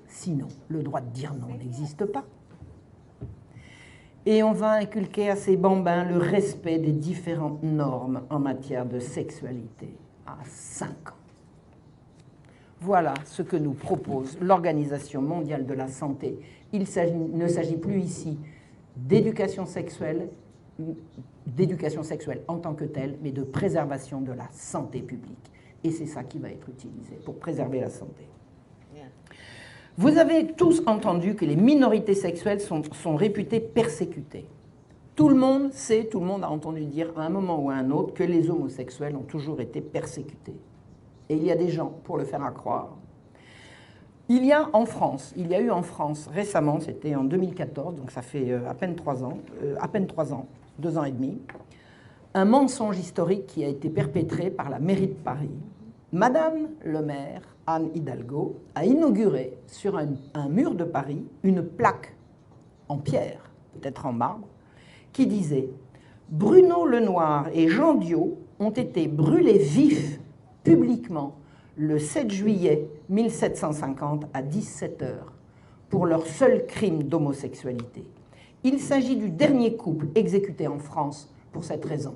Sinon, le droit de dire non n'existe pas. Et on va inculquer à ces bambins le respect des différentes normes en matière de sexualité à 5 ans. Voilà ce que nous propose l'Organisation mondiale de la santé. Il ne s'agit plus ici d'éducation sexuelle en tant que telle, mais de préservation de la santé publique. Et c'est ça qui va être utilisé pour préserver la santé. Vous avez tous entendu que les minorités sexuelles sont réputées persécutées. Tout le monde sait, tout le monde a entendu dire à un moment ou à un autre que les homosexuels ont toujours été persécutés. Et il y a des gens pour le faire accroire. Il y a eu en France récemment, c'était en 2014, donc ça fait à peine 3 ans, 2 ans et demi, un mensonge historique qui a été perpétré par la mairie de Paris. Madame le maire, Anne Hidalgo, a inauguré sur un mur de Paris une plaque en pierre, peut-être en marbre, qui disait « Bruno Lenoir et Jean Diot ont été brûlés vifs publiquement le 7 juillet 1750 à 17 h pour leur seul crime d'homosexualité. Il s'agit du dernier couple exécuté en France pour cette raison.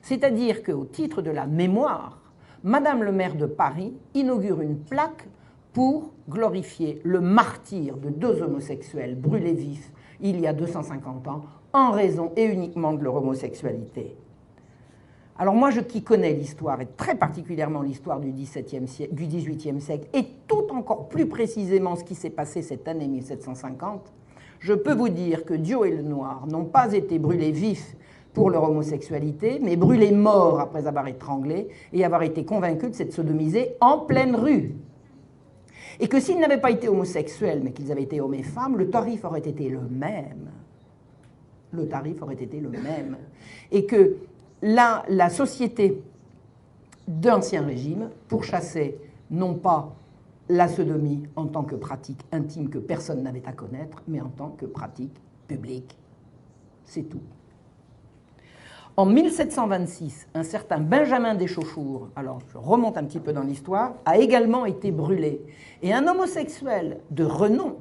C'est-à-dire qu'au titre de la mémoire, Madame le maire de Paris inaugure une plaque pour glorifier le martyre de 2 homosexuels brûlés vifs il y a 250 ans en raison et uniquement de leur homosexualité. Alors moi, qui connais l'histoire, et très particulièrement l'histoire du XVIIIe siècle, et tout encore plus précisément ce qui s'est passé cette année 1750, je peux vous dire que Diot et Lenoir n'ont pas été brûlés vifs pour leur homosexualité, mais brûlés morts après avoir étranglé et avoir été convaincus de s'être sodomisés en pleine rue. Et que s'ils n'avaient pas été homosexuels, mais qu'ils avaient été hommes et femmes, le tarif aurait été le même. Le tarif aurait été le même. Et que la société d'Ancien Régime pourchassait non pas la sodomie en tant que pratique intime que personne n'avait à connaître, mais en tant que pratique publique. C'est tout. En 1726, un certain Benjamin Deschauffour, alors je remonte un petit peu dans l'histoire, a également été brûlé. Et un homosexuel de renom,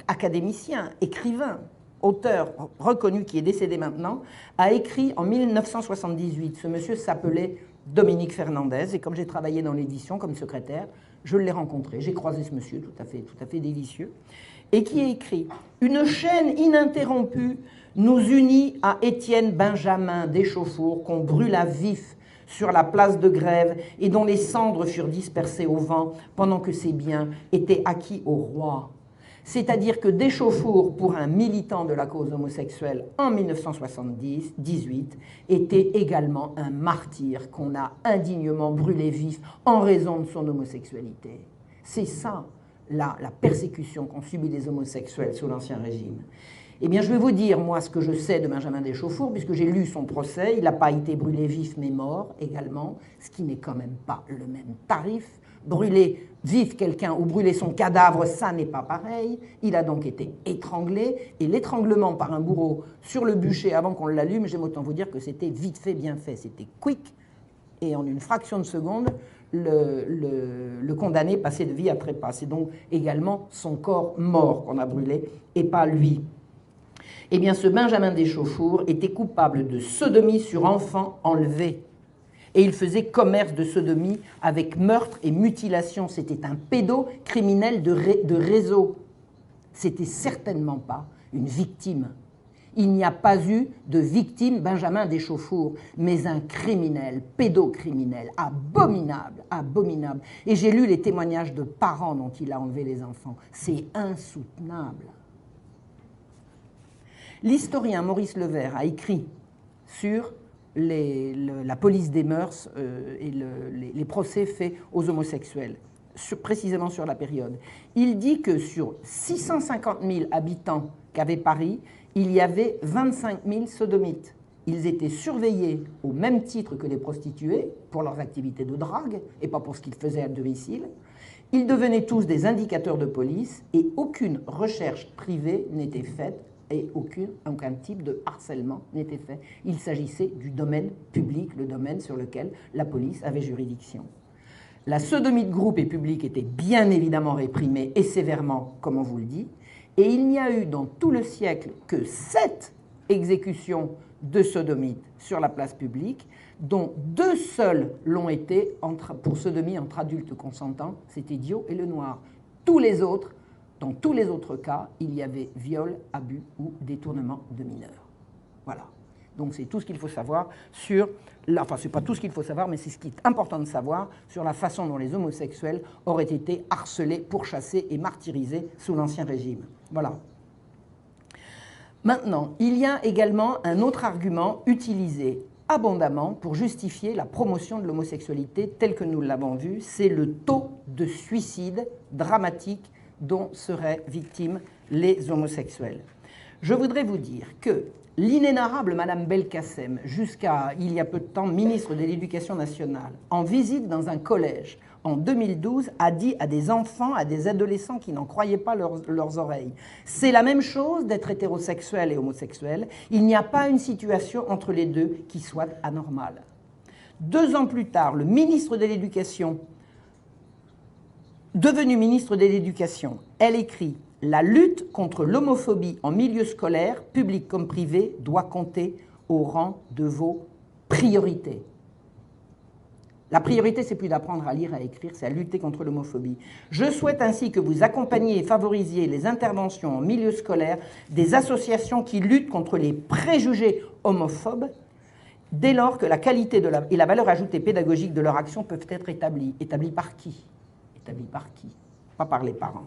académicien, écrivain, auteur reconnu qui est décédé maintenant, a écrit en 1978. Ce monsieur s'appelait Dominique Fernandez, et comme j'ai travaillé dans l'édition comme secrétaire, je l'ai rencontré, j'ai croisé ce monsieur tout à fait délicieux, et qui a écrit « Une chaîne ininterrompue nous unit à Étienne Benjamin Deschauffour qu'on brûla vif sur la place de Grève et dont les cendres furent dispersées au vent pendant que ses biens étaient acquis au roi. » C'est-à-dire que Deschauffour, pour un militant de la cause homosexuelle en 1978, était également un martyr qu'on a indignement brûlé vif en raison de son homosexualité. C'est ça, la persécution qu'ont subie les homosexuels sous l'Ancien Régime. Eh bien, je vais vous dire, moi, ce que je sais de Benjamin Deschauffour, puisque j'ai lu son procès. Il n'a pas été brûlé vif, mais mort également, ce qui n'est quand même pas le même tarif. Brûler vif quelqu'un ou brûler son cadavre, ça n'est pas pareil. Il a donc été étranglé, et l'étranglement par un bourreau sur le bûcher avant qu'on l'allume, j'aime autant vous dire que c'était vite fait, bien fait. C'était quick, et en une fraction de seconde, le condamné passait de vie à trépas. C'est donc également son corps mort qu'on a brûlé, et pas lui. Eh bien, ce Benjamin Deschauffour était coupable de sodomie sur enfant enlevé. Et il faisait commerce de sodomie avec meurtre et mutilation. C'était un pédocriminel de réseau. C'était certainement pas une victime. Il n'y a pas eu de victime Benjamin Deschauffour, mais un criminel, pédocriminel, abominable, abominable. Et j'ai lu les témoignages de parents dont il a enlevé les enfants. C'est insoutenable. L'historien Maurice Levert a écrit sur la police des mœurs et les procès faits aux homosexuels, précisément sur la période. Il dit que sur 650 000 habitants qu'avait Paris, il y avait 25 000 sodomites. Ils étaient surveillés au même titre que les prostituées pour leurs activités de drague et pas pour ce qu'ils faisaient à domicile. Ils devenaient tous des indicateurs de police et aucune recherche privée n'était faite et aucun type de harcèlement n'était fait. Il s'agissait du domaine public, le domaine sur lequel la police avait juridiction. La sodomie de groupe et publique était bien évidemment réprimée et sévèrement, comme on vous le dit, et il n'y a eu dans tout le siècle que 7 exécutions de sodomites sur la place publique, dont 2 seules l'ont été pour sodomie entre adultes consentants, c'était Diot et Lenoir. Dans tous les autres cas, il y avait viol, abus ou détournement de mineurs. Voilà. Donc c'est tout ce qu'il faut savoir sur... Enfin, c'est pas tout ce qu'il faut savoir, mais c'est ce qui est important de savoir sur la façon dont les homosexuels auraient été harcelés, pourchassés et martyrisés sous l'Ancien Régime. Voilà. Maintenant, il y a également un autre argument utilisé abondamment pour justifier la promotion de l'homosexualité telle que nous l'avons vu, c'est le taux de suicide dramatique dont seraient victimes les homosexuels. Je voudrais vous dire que l'inénarrable Madame Belkacem, jusqu'à il y a peu de temps ministre de l'Éducation nationale, en visite dans un collège en 2012, a dit à des enfants, à des adolescents qui n'en croyaient pas leurs oreilles, c'est la même chose d'être hétérosexuel et homosexuel, il n'y a pas une situation entre les deux qui soit anormale. 2 ans plus tard, le ministre de l'Éducation, devenu ministre de l'Éducation, elle écrit « La lutte contre l'homophobie en milieu scolaire, public comme privé, doit compter au rang de vos priorités. » La priorité, c'est plus d'apprendre à lire et à écrire, c'est à lutter contre l'homophobie. Je souhaite ainsi que vous accompagniez et favorisiez les interventions en milieu scolaire des associations qui luttent contre les préjugés homophobes, dès lors que la qualité et la valeur ajoutée pédagogique de leur action peuvent être établies. Établies par qui? Établies par qui? Pas par les parents.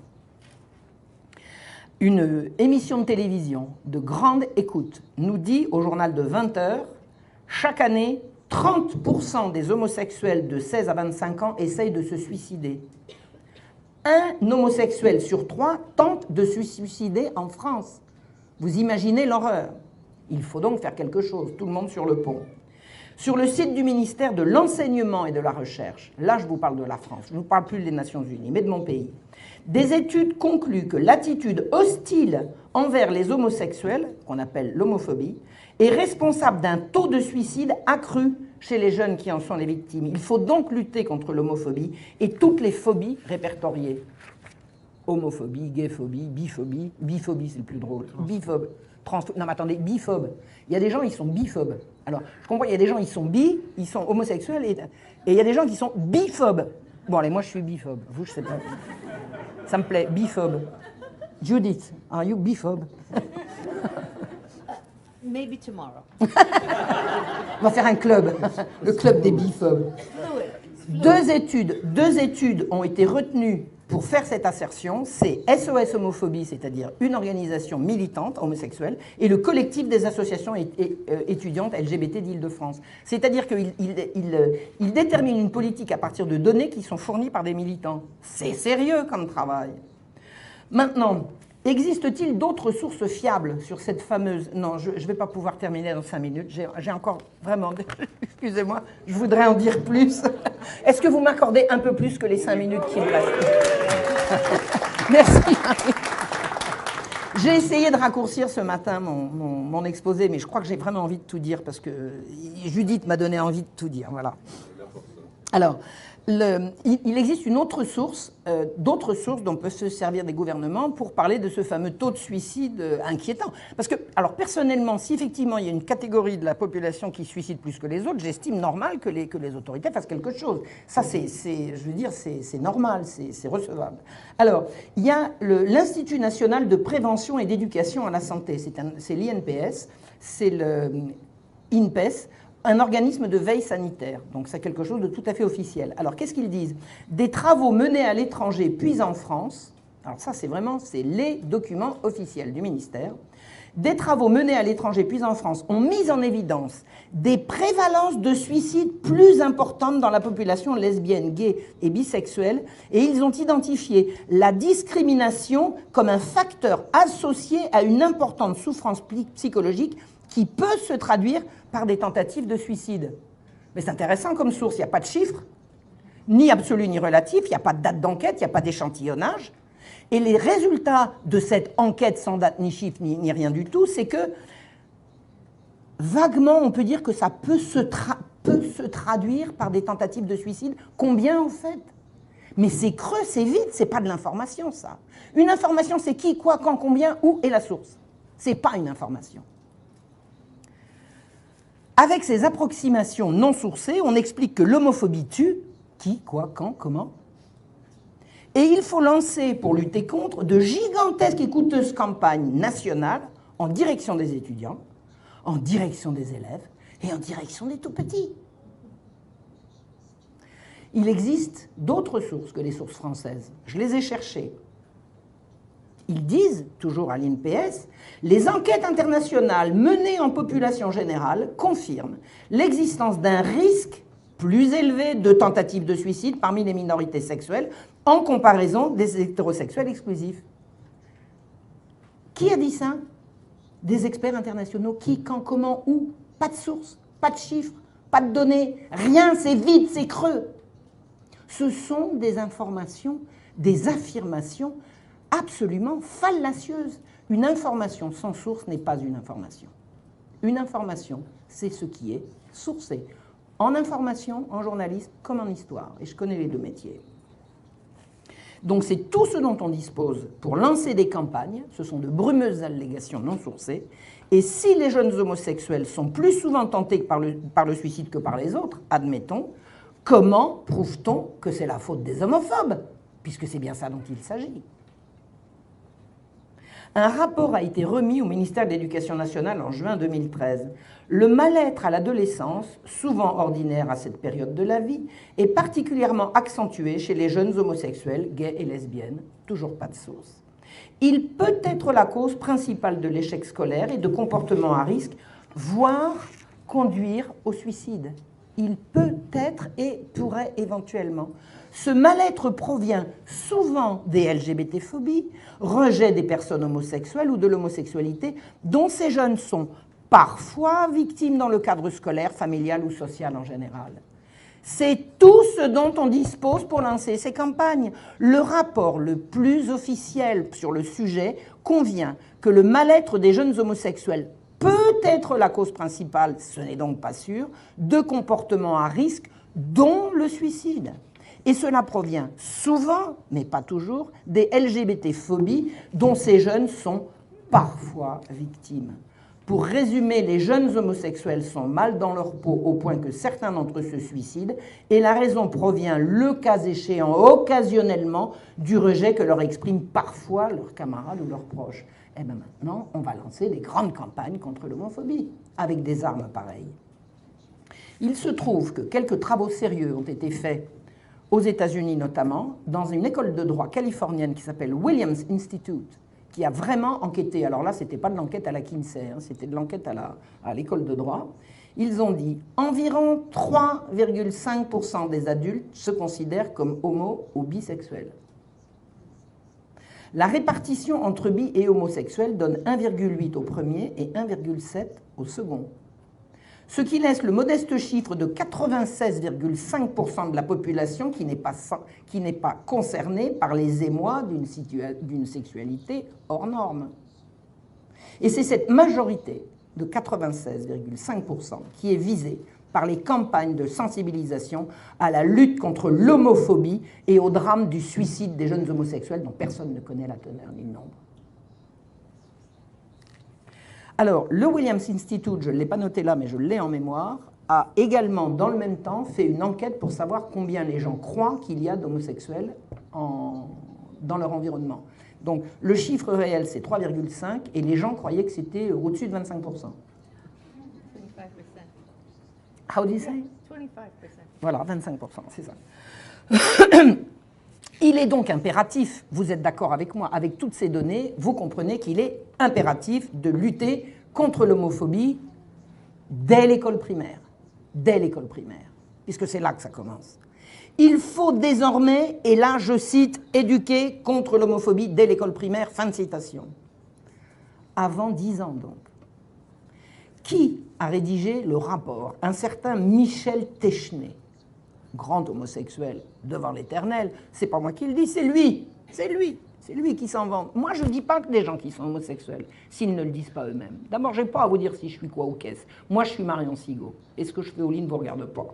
Une émission de télévision de grande écoute nous dit au journal de 20h, chaque année, 30% des homosexuels de 16 à 25 ans essayent de se suicider. Un homosexuel sur 3 tente de se suicider en France. Vous imaginez l'horreur. Il faut donc faire quelque chose, tout le monde sur le pont. Sur le site du ministère de l'Enseignement et de la Recherche, là je vous parle de la France, je ne vous parle plus des Nations Unies, mais de mon pays, des études concluent que l'attitude hostile envers les homosexuels, qu'on appelle l'homophobie, est responsable d'un taux de suicide accru chez les jeunes qui en sont les victimes. Il faut donc lutter contre l'homophobie et toutes les phobies répertoriées. Homophobie, gayphobie, biphobie c'est le plus drôle, biphobe, non mais attendez, biphobe. Il y a des gens, ils sont biphobes. Alors, je comprends, il y a des gens, ils sont homosexuels, et il y a des gens qui sont biphobes. Bon, allez, moi je suis biphobe. Vous, je sais pas. Ça me plaît, biphobe. Judith, are you biphobe? Maybe tomorrow. On va faire un club, le club des biphobes. Deux études ont été retenues pour faire cette assertion, c'est SOS Homophobie, c'est-à-dire une organisation militante homosexuelle, et le collectif des associations étudiantes LGBT d'Île-de-France. C'est-à-dire qu'ils déterminent une politique à partir de données qui sont fournies par des militants. C'est sérieux comme travail. Maintenant, Existe-t-il d'autres sources fiables sur cette fameuse... Non, je ne vais pas pouvoir terminer dans 5 minutes. J'ai encore vraiment... Excusez-moi, je voudrais en dire plus. Est-ce que vous m'accordez un peu plus que les 5 minutes qui me restent? Merci. J'ai essayé de raccourcir ce matin mon exposé, mais je crois que j'ai vraiment envie de tout dire parce que Judith m'a donné envie de tout dire. Voilà. Alors, il existe une autre source, d'autres sources dont peuvent se servir des gouvernements pour parler de ce fameux taux de suicide inquiétant. Parce que, alors personnellement, si effectivement il y a une catégorie de la population qui suicide plus que les autres, j'estime normal que les autorités fassent quelque chose. Ça, je veux dire, c'est normal, c'est recevable. Alors, il y a l'Institut national de prévention et d'éducation à la santé, c'est l'INPS, c'est le INPES, un organisme de veille sanitaire. Donc c'est quelque chose de tout à fait officiel. Alors qu'est-ce qu'ils disent? Des travaux menés à l'étranger puis en France, alors ça c'est les documents officiels du ministère, des travaux menés à l'étranger puis en France ont mis en évidence des prévalences de suicides plus importantes dans la population lesbienne, gay et bisexuelle, et ils ont identifié la discrimination comme un facteur associé à une importante souffrance psychologique qui peut se traduire par des tentatives de suicide. Mais c'est intéressant comme source, il n'y a pas de chiffres, ni absolu ni relatif, il n'y a pas de date d'enquête, il n'y a pas d'échantillonnage. Et les résultats de cette enquête sans date ni chiffre ni rien du tout, c'est que vaguement on peut dire que ça peut se traduire par des tentatives de suicide. Combien en fait? Mais c'est creux, c'est vide, c'est pas de l'information ça. Une information c'est qui, quoi, quand, combien, où et la source. C'est pas une information. Avec ces approximations non sourcées, on explique que l'homophobie tue, qui, quoi, quand, comment. Et il faut lancer, pour lutter contre, de gigantesques et coûteuses campagnes nationales en direction des étudiants, en direction des élèves et en direction des tout-petits. Il existe d'autres sources que les sources françaises. Je les ai cherchées. Ils disent, toujours à l'INPS, les enquêtes internationales menées en population générale confirment l'existence d'un risque plus élevé de tentatives de suicide parmi les minorités sexuelles en comparaison des hétérosexuels exclusifs. Qui a dit ça? Des experts internationaux. Qui, quand, comment, où? Pas de source, pas de chiffres, pas de données, rien, c'est vide, c'est creux. Ce sont des informations, des affirmations absolument fallacieuses. Une information sans source n'est pas une information. Une information, c'est ce qui est sourcé. En information, en journalisme, comme en histoire. Et je connais les deux métiers. Donc c'est tout ce dont on dispose pour lancer des campagnes. Ce sont de brumeuses allégations non sourcées. Et si les jeunes homosexuels sont plus souvent tentés par le suicide que par les autres, admettons, comment prouve-t-on que c'est la faute des homophobes? Puisque c'est bien ça dont il s'agit. Un rapport a été remis au ministère de l'Éducation nationale en juin 2013. Le mal-être à l'adolescence, souvent ordinaire à cette période de la vie, est particulièrement accentué chez les jeunes homosexuels, gays et lesbiennes. Toujours pas de source. Il peut être la cause principale de l'échec scolaire et de comportements à risque, voire conduire au suicide. Il peut être et pourrait éventuellement. Ce mal-être provient souvent des LGBT-phobies, rejet des personnes homosexuelles ou de l'homosexualité, dont ces jeunes sont parfois victimes dans le cadre scolaire, familial ou social en général. C'est tout ce dont on dispose pour lancer ces campagnes. Le rapport le plus officiel sur le sujet convient que le mal-être des jeunes homosexuels peut être la cause principale, ce n'est donc pas sûr, de comportements à risque, dont le suicide. Et cela provient souvent, mais pas toujours, des LGBT-phobies dont ces jeunes sont parfois victimes. Pour résumer, les jeunes homosexuels sont mal dans leur peau au point que certains d'entre eux se suicident et la raison provient, le cas échéant, occasionnellement, du rejet que leur expriment parfois leurs camarades ou leurs proches. Et bien maintenant, on va lancer des grandes campagnes contre l'homophobie avec des armes pareilles. Il se trouve que quelques travaux sérieux ont été faits aux États-Unis notamment, dans une école de droit californienne qui s'appelle Williams Institute, qui a vraiment enquêté. Alors là, ce n'était pas de l'enquête à la Kinsey, hein, c'était de l'enquête à l'école de droit. Ils ont dit environ 3,5% des adultes se considèrent comme homo ou bisexuels. La répartition entre bi et homosexuels donne 1,8 au premier et 1,7 au second. Ce qui laisse le modeste chiffre de 96,5% de la population qui n'est pas concernée par les émois d'une sexualité hors norme. Et c'est cette majorité de 96,5% qui est visée par les campagnes de sensibilisation à la lutte contre l'homophobie et au drame du suicide des jeunes homosexuels dont personne ne connaît la teneur ni le nombre. Alors, le Williams Institute, je ne l'ai pas noté là, mais je l'ai en mémoire, a également, dans le même temps, fait une enquête pour savoir combien les gens croient qu'il y a d'homosexuels dans leur environnement. Donc, le chiffre réel, c'est 3,5, et les gens croyaient que c'était au-dessus de 25%. How do you say? 25%. Voilà, 25%, c'est ça. Il est donc impératif, vous êtes d'accord avec moi, avec toutes ces données, vous comprenez qu'il est impératif de lutter contre l'homophobie dès l'école primaire. Dès l'école primaire, puisque c'est là que ça commence. Il faut désormais, et là je cite, éduquer contre l'homophobie dès l'école primaire, fin de citation. Avant 10 ans donc. Qui a rédigé le rapport? Un certain Michel Techenet, grand homosexuel devant l'Éternel. C'est pas moi qui le dis, c'est lui. C'est lui qui s'en vante. Moi, je ne dis pas que des gens qui sont homosexuels, s'ils ne le disent pas eux-mêmes. D'abord, je n'ai pas à vous dire si je suis quoi ou qu'est-ce. Moi, je suis Marion Sigaud. Et ce que je fais au lit ne vous regarde pas.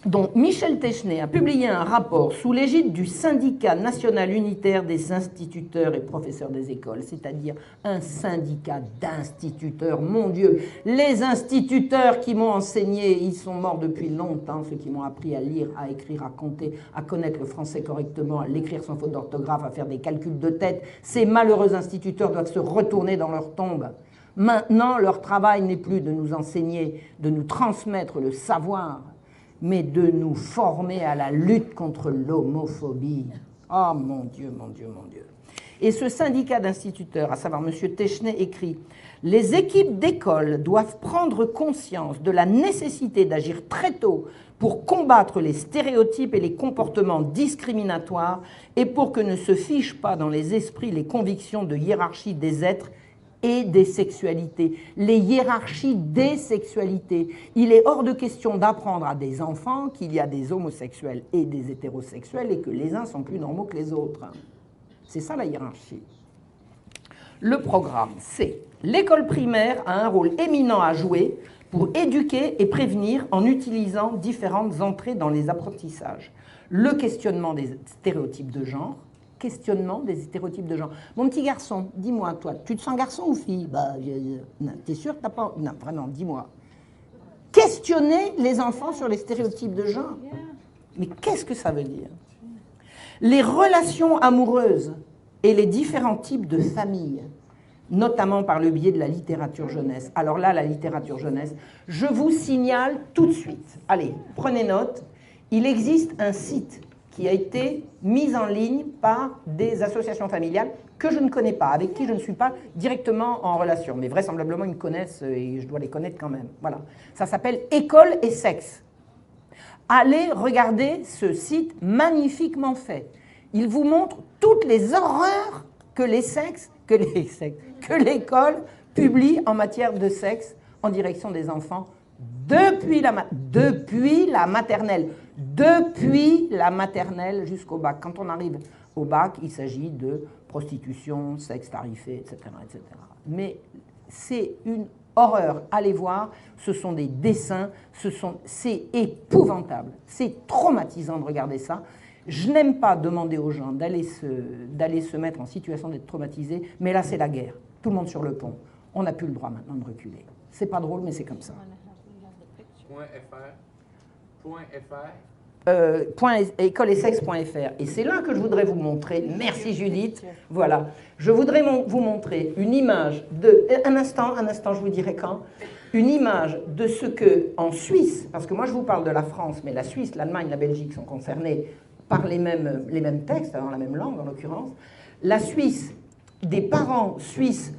Donc, Michel Techenet a publié un rapport sous l'égide du Syndicat national unitaire des instituteurs et professeurs des écoles, c'est-à-dire un syndicat d'instituteurs. Mon Dieu, les instituteurs qui m'ont enseigné, ils sont morts depuis longtemps, ceux qui m'ont appris à lire, à écrire, à compter, à connaître le français correctement, à l'écrire sans faute d'orthographe, à faire des calculs de tête. Ces malheureux instituteurs doivent se retourner dans leur tombe. Maintenant, leur travail n'est plus de nous enseigner, de nous transmettre le savoir, mais de nous former à la lutte contre l'homophobie. Oh mon Dieu, mon Dieu, mon Dieu. Et ce syndicat d'instituteurs, à savoir M. Techenet, écrit « Les équipes d'école doivent prendre conscience de la nécessité d'agir très tôt pour combattre les stéréotypes et les comportements discriminatoires et pour que ne se fichent pas dans les esprits les convictions de hiérarchie des êtres et des sexualités, les hiérarchies des sexualités. Il est hors de question d'apprendre à des enfants qu'il y a des homosexuels et des hétérosexuels et que les uns sont plus normaux que les autres. C'est ça la hiérarchie. Le programme, c'est l'école primaire a un rôle éminent à jouer pour éduquer et prévenir en utilisant différentes entrées dans les apprentissages. Le questionnement des stéréotypes de genre, questionnement des stéréotypes de genre. Mon petit garçon, dis-moi, toi, tu te sens garçon ou fille? Bah, t'es sûr que t'as pas... Non, vraiment, dis-moi. Questionner les enfants sur les stéréotypes de genre. Mais qu'est-ce que ça veut dire? Les relations amoureuses et les différents types de familles, notamment par le biais de la littérature jeunesse. Alors là, la littérature jeunesse, je vous signale tout de suite. Allez, prenez note. Il existe un site qui a été mise en ligne par des associations familiales que je ne connais pas, avec qui je ne suis pas directement en relation, mais vraisemblablement ils me connaissent et je dois les connaître quand même. Voilà. Ça s'appelle École et sexe. Allez regarder ce site magnifiquement fait. Il vous montre toutes les horreurs que l'école publie en matière de sexe en direction des enfants depuis la maternelle. Depuis la maternelle jusqu'au bac. Quand on arrive au bac, il s'agit de prostitution, sexe tarifé, etc. etc. Mais c'est une horreur. Allez voir, ce sont des dessins, c'est épouvantable. C'est traumatisant de regarder ça. Je n'aime pas demander aux gens d'aller se mettre en situation d'être traumatisés, mais là c'est la guerre. Tout le monde sur le pont. On n'a plus le droit maintenant de reculer. C'est pas drôle, mais c'est comme ça. Écoleetsexe.fr. Et c'est là que je voudrais vous montrer, merci Judith, voilà, je voudrais vous montrer une image de, un instant, je vous dirai quand, une image de ce que, en Suisse, parce que moi je vous parle de la France, mais la Suisse, l'Allemagne, la Belgique sont concernés par les mêmes textes, dans la même langue en l'occurrence, la Suisse, des parents suisses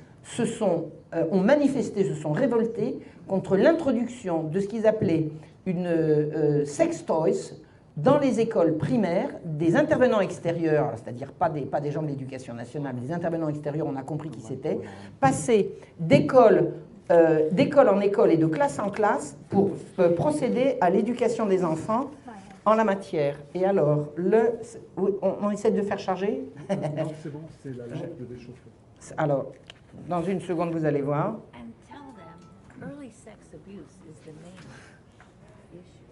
ont manifesté, se sont révoltés contre l'introduction de ce qu'ils appelaient une sex toys, dans les écoles primaires, des intervenants extérieurs, c'est-à-dire pas des gens de l'éducation nationale, mais des intervenants extérieurs, on a compris qui c'était, passaient d'école en école et de classe en classe pour procéder à l'éducation des enfants en la matière. Et alors, on essaie de faire charger? Non, c'est bon, c'est la lampe de réchauffement. Alors, dans une seconde, vous allez voir.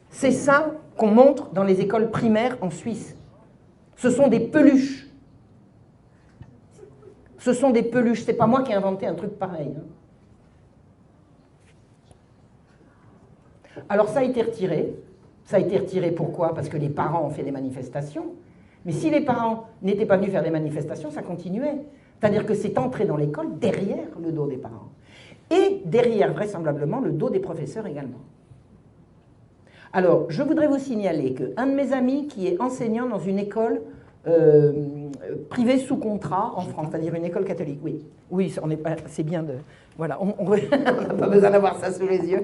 C'est ça qu'on montre dans les écoles primaires en Suisse. Ce sont des peluches. Ce sont des peluches. C'est pas moi qui ai inventé un truc pareil. Alors ça a été retiré. Ça a été retiré pourquoi? Parce que les parents ont fait des manifestations. Mais si les parents n'étaient pas venus faire des manifestations, ça continuait. C'est-à-dire que c'est entré dans l'école derrière le dos des parents. Et derrière, vraisemblablement, le dos des professeurs également. Alors, je voudrais vous signaler qu'un de mes amis qui est enseignant dans une école privée sous contrat en France, c'est-à-dire une école catholique, oui. Oui, c'est bien de... Voilà, on n'a pas besoin d'avoir ça sous les yeux.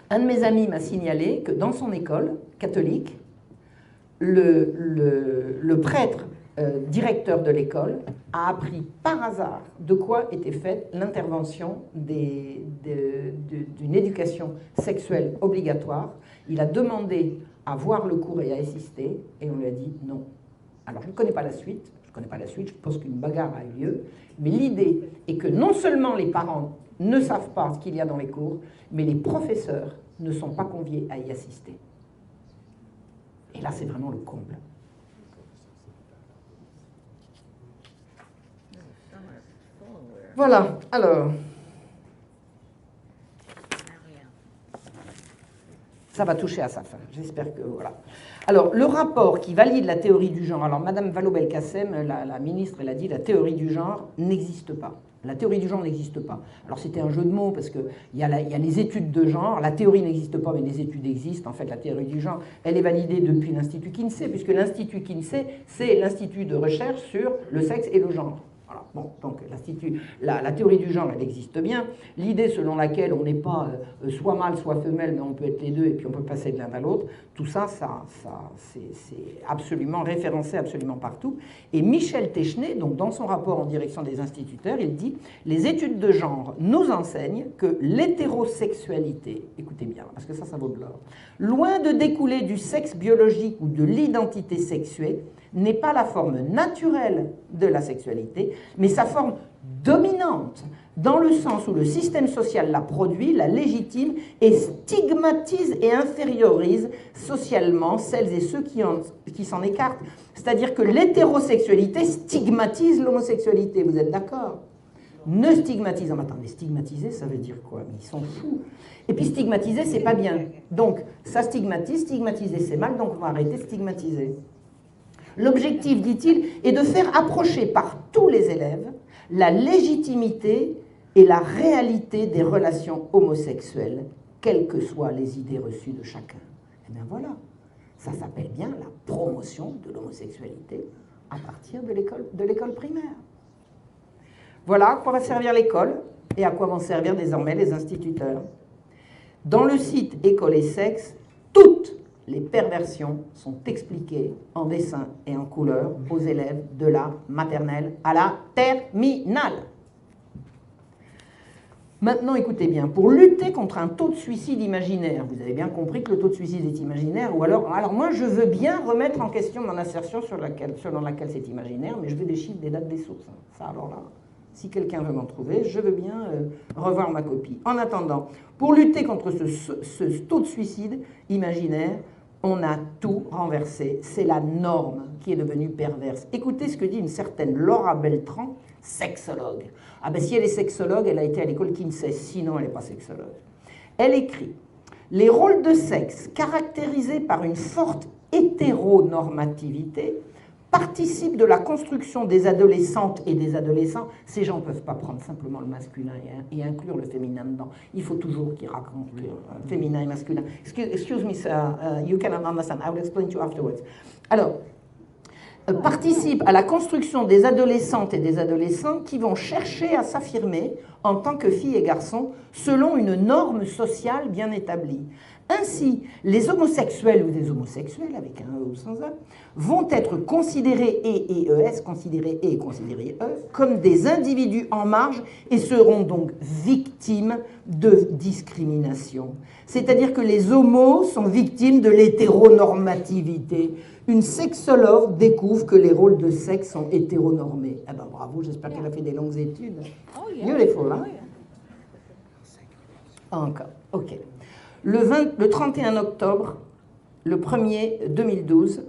Un de mes amis m'a signalé que dans son école catholique, le prêtre directeur de l'école a appris par hasard de quoi était faite l'intervention d'une éducation sexuelle obligatoire. Il a demandé à voir le cours et à assister, et on lui a dit non. Alors je ne connais pas la suite, je pense qu'une bagarre a eu lieu, mais l'idée est que non seulement les parents ne savent pas ce qu'il y a dans les cours, mais les professeurs ne sont pas conviés à y assister. Et là, c'est vraiment le comble. Voilà, alors, ça va toucher à sa fin, j'espère que, voilà. Alors, le rapport qui valide la théorie du genre, alors Madame Vallaud-Belkacem, la ministre, elle a dit la théorie du genre n'existe pas. La théorie du genre n'existe pas. Alors c'était un jeu de mots parce qu'il y a les études de genre, la théorie n'existe pas mais les études existent. En fait la théorie du genre, elle est validée depuis l'Institut Kinsey, puisque l'Institut Kinsey, c'est l'Institut de recherche sur le sexe et le genre. Voilà. Bon, donc la théorie du genre, elle existe bien. L'idée selon laquelle on n'est pas soit mâle, soit femelle, mais on peut être les deux et puis on peut passer de l'un à l'autre, tout ça, c'est absolument référencé absolument partout. Et Michel Teschner, donc dans son rapport en direction des instituteurs, il dit « Les études de genre nous enseignent que l'hétérosexualité, écoutez bien, parce que ça vaut de l'or, loin de découler du sexe biologique ou de l'identité sexuée, n'est pas la forme naturelle de la sexualité, mais sa forme dominante, dans le sens où le système social la produit, la légitime et stigmatise et infériorise socialement celles et ceux qui s'en écartent. C'est-à-dire que l'hétérosexualité stigmatise l'homosexualité, vous êtes d'accord? Ne stigmatisons, attendez, stigmatiser, ça veut dire quoi? Mais ils sont fous. Et puis stigmatiser, c'est pas bien. Donc, ça stigmatise, stigmatiser, c'est mal, donc on va arrêter de stigmatiser. L'objectif, dit-il, est de faire approcher par tous les élèves la légitimité et la réalité des relations homosexuelles, quelles que soient les idées reçues de chacun. Et bien voilà, ça s'appelle bien la promotion de l'homosexualité à partir de l'école primaire. Voilà à quoi va servir l'école et à quoi vont servir désormais les instituteurs. Dans le site École et sexe, toutes les perversions sont expliquées en dessin et en couleur aux élèves de la maternelle à la terminale. Maintenant, écoutez bien, pour lutter contre un taux de suicide imaginaire, vous avez bien compris que le taux de suicide est imaginaire, ou alors moi je veux bien remettre en question mon assertion selon laquelle c'est imaginaire, mais je veux des chiffres, des dates, des sources. Ça, alors là, si quelqu'un veut m'en trouver, je veux bien revoir ma copie. En attendant, pour lutter contre ce taux de suicide imaginaire, on a tout renversé. C'est la norme qui est devenue perverse. Écoutez ce que dit une certaine Laura Beltran, sexologue. Ah ben si elle est sexologue, elle a été à l'école Kinsey, sinon elle n'est pas sexologue. Elle écrit « Les rôles de sexe caractérisés par une forte hétéronormativité participent de la construction des adolescentes et des adolescents. » Ces gens ne peuvent pas prendre simplement le masculin et inclure le féminin dedans. Il faut toujours qu'ils racontent féminin et masculin. Excuse me, sir, you cannot understand. I will explain to you afterwards. Alors, participent à la construction des adolescentes et des adolescents qui vont chercher à s'affirmer en tant que filles et garçons selon une norme sociale bien établie. Ainsi, les homosexuels ou des homosexuels, avec un E ou sans E, vont être considérés, considérés comme des individus en marge et seront donc victimes de discrimination. C'est-à-dire que les homos sont victimes de l'hétéronormativité. Une sexologue découvre que les rôles de sexe sont hétéronormés. Eh ben bravo, j'espère qu'elle a fait des longues études. Beautiful, hein? Encore, ok. Le 31 octobre, le 1er 2012,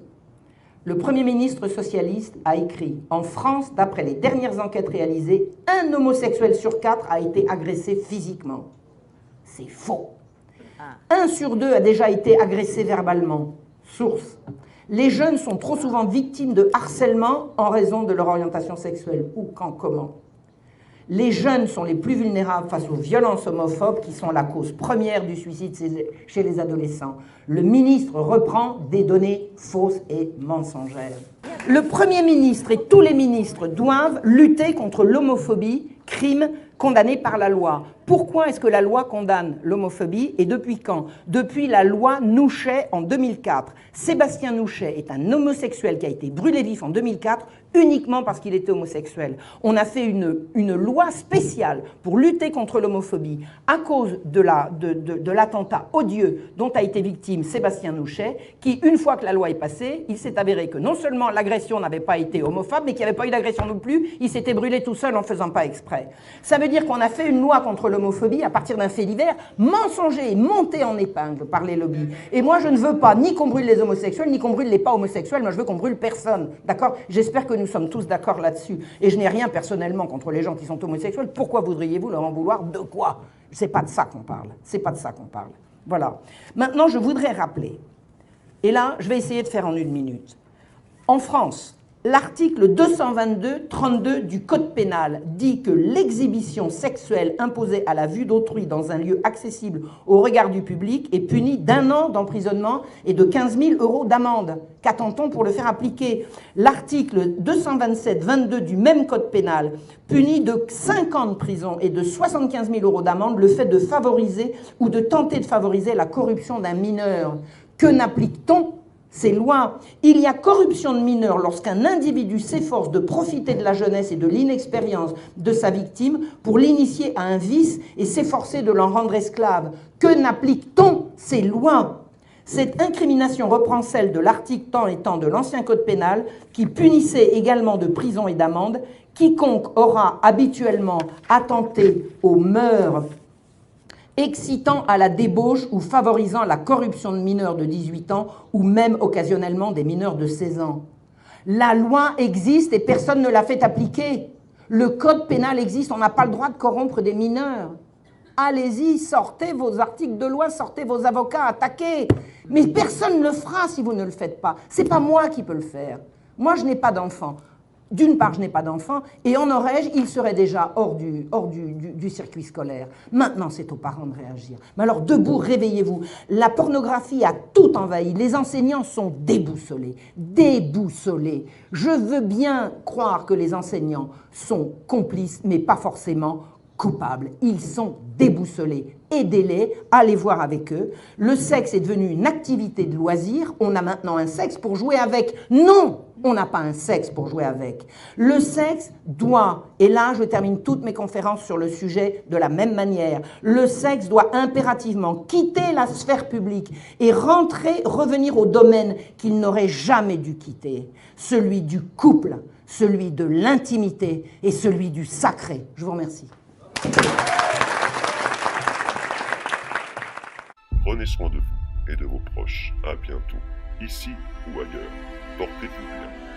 le Premier ministre socialiste a écrit « En France, d'après les dernières enquêtes réalisées, un homosexuel sur 4 a été agressé physiquement. » C'est faux. 1 sur 2 a déjà été agressé verbalement. Source. Les jeunes sont trop souvent victimes de harcèlement en raison de leur orientation sexuelle. Où, quand, comment? Les jeunes sont les plus vulnérables face aux violences homophobes qui sont la cause première du suicide chez les adolescents. Le ministre reprend des données fausses et mensongères. Le Premier ministre et tous les ministres doivent lutter contre l'homophobie, crime condamné par la loi. Pourquoi est-ce que la loi condamne l'homophobie et depuis quand? Depuis la loi Nouchet en 2004. Sébastien Nouchet est un homosexuel qui a été brûlé vif en 2004 uniquement parce qu'il était homosexuel. On a fait une loi spéciale pour lutter contre l'homophobie à cause de l'attentat odieux dont a été victime Sébastien Nouchet, qui, une fois que la loi est passée, il s'est avéré que non seulement l'agression n'avait pas été homophobe, mais qu'il n'y avait pas eu d'agression non plus, il s'était brûlé tout seul en ne faisant pas exprès. Ça veut dire qu'on a fait une loi contre l'homophobie à partir d'un fait divers mensonger et monté en épingle par les lobbies. Et moi, je ne veux pas ni qu'on brûle les homosexuels, ni qu'on brûle les pas homosexuels, moi je veux qu'on brûle personne. D'accord? J'espère que nous sommes tous d'accord là-dessus. Et je n'ai rien personnellement contre les gens qui sont homosexuels. Pourquoi voudriez-vous leur en vouloir? De quoi? C'est pas de ça qu'on parle. C'est pas de ça qu'on parle. Voilà. Maintenant, je voudrais rappeler, et là, je vais essayer de faire en 1 minute. En France, l'article 222-32 du Code pénal dit que l'exhibition sexuelle imposée à la vue d'autrui dans un lieu accessible au regard du public est punie d'1 an d'emprisonnement et de 15 000 € d'amende. Qu'attend-on pour le faire appliquer? L'article 227-22 du même Code pénal punit de 5 ans de prison et de 75 000 € d'amende le fait de favoriser ou de tenter de favoriser la corruption d'un mineur. Que n'applique-t-on? Ces lois. Il y a corruption de mineurs lorsqu'un individu s'efforce de profiter de la jeunesse et de l'inexpérience de sa victime pour l'initier à un vice et s'efforcer de l'en rendre esclave. Que n'applique-t-on? Ces lois. Cette incrimination reprend celle de l'article tant et tant de l'ancien Code pénal qui punissait également de prison et d'amende quiconque aura habituellement attenté aux mœurs excitant à la débauche ou favorisant la corruption de mineurs de 18 ans ou même occasionnellement des mineurs de 16 ans. La loi existe et personne ne l'a fait appliquer. Le Code pénal existe, on n'a pas le droit de corrompre des mineurs. Allez-y, sortez vos articles de loi, sortez vos avocats, attaquez. Mais personne ne le fera si vous ne le faites pas. C'est pas moi qui peux le faire. Moi, je n'ai pas d'enfant. D'une part, je n'ai pas d'enfant, et en aurais-je, il serait déjà hors du circuit scolaire. Maintenant, c'est aux parents de réagir. Mais alors, debout, réveillez-vous. La pornographie a tout envahi. Les enseignants sont déboussolés. Déboussolés. Je veux bien croire que les enseignants sont complices, mais pas forcément coupables. Ils sont déboussolés. Aidez-les, allez voir avec eux. Le sexe est devenu une activité de loisir. On a maintenant un sexe pour jouer avec. Non! On n'a pas un sexe pour jouer avec. Le sexe doit, et là je termine toutes mes conférences sur le sujet de la même manière, le sexe doit impérativement quitter la sphère publique et revenir au domaine qu'il n'aurait jamais dû quitter, celui du couple, celui de l'intimité et celui du sacré. Je vous remercie. Prenez soin de vous et de vos proches. À bientôt, ici ou ailleurs. Portez-vous bien.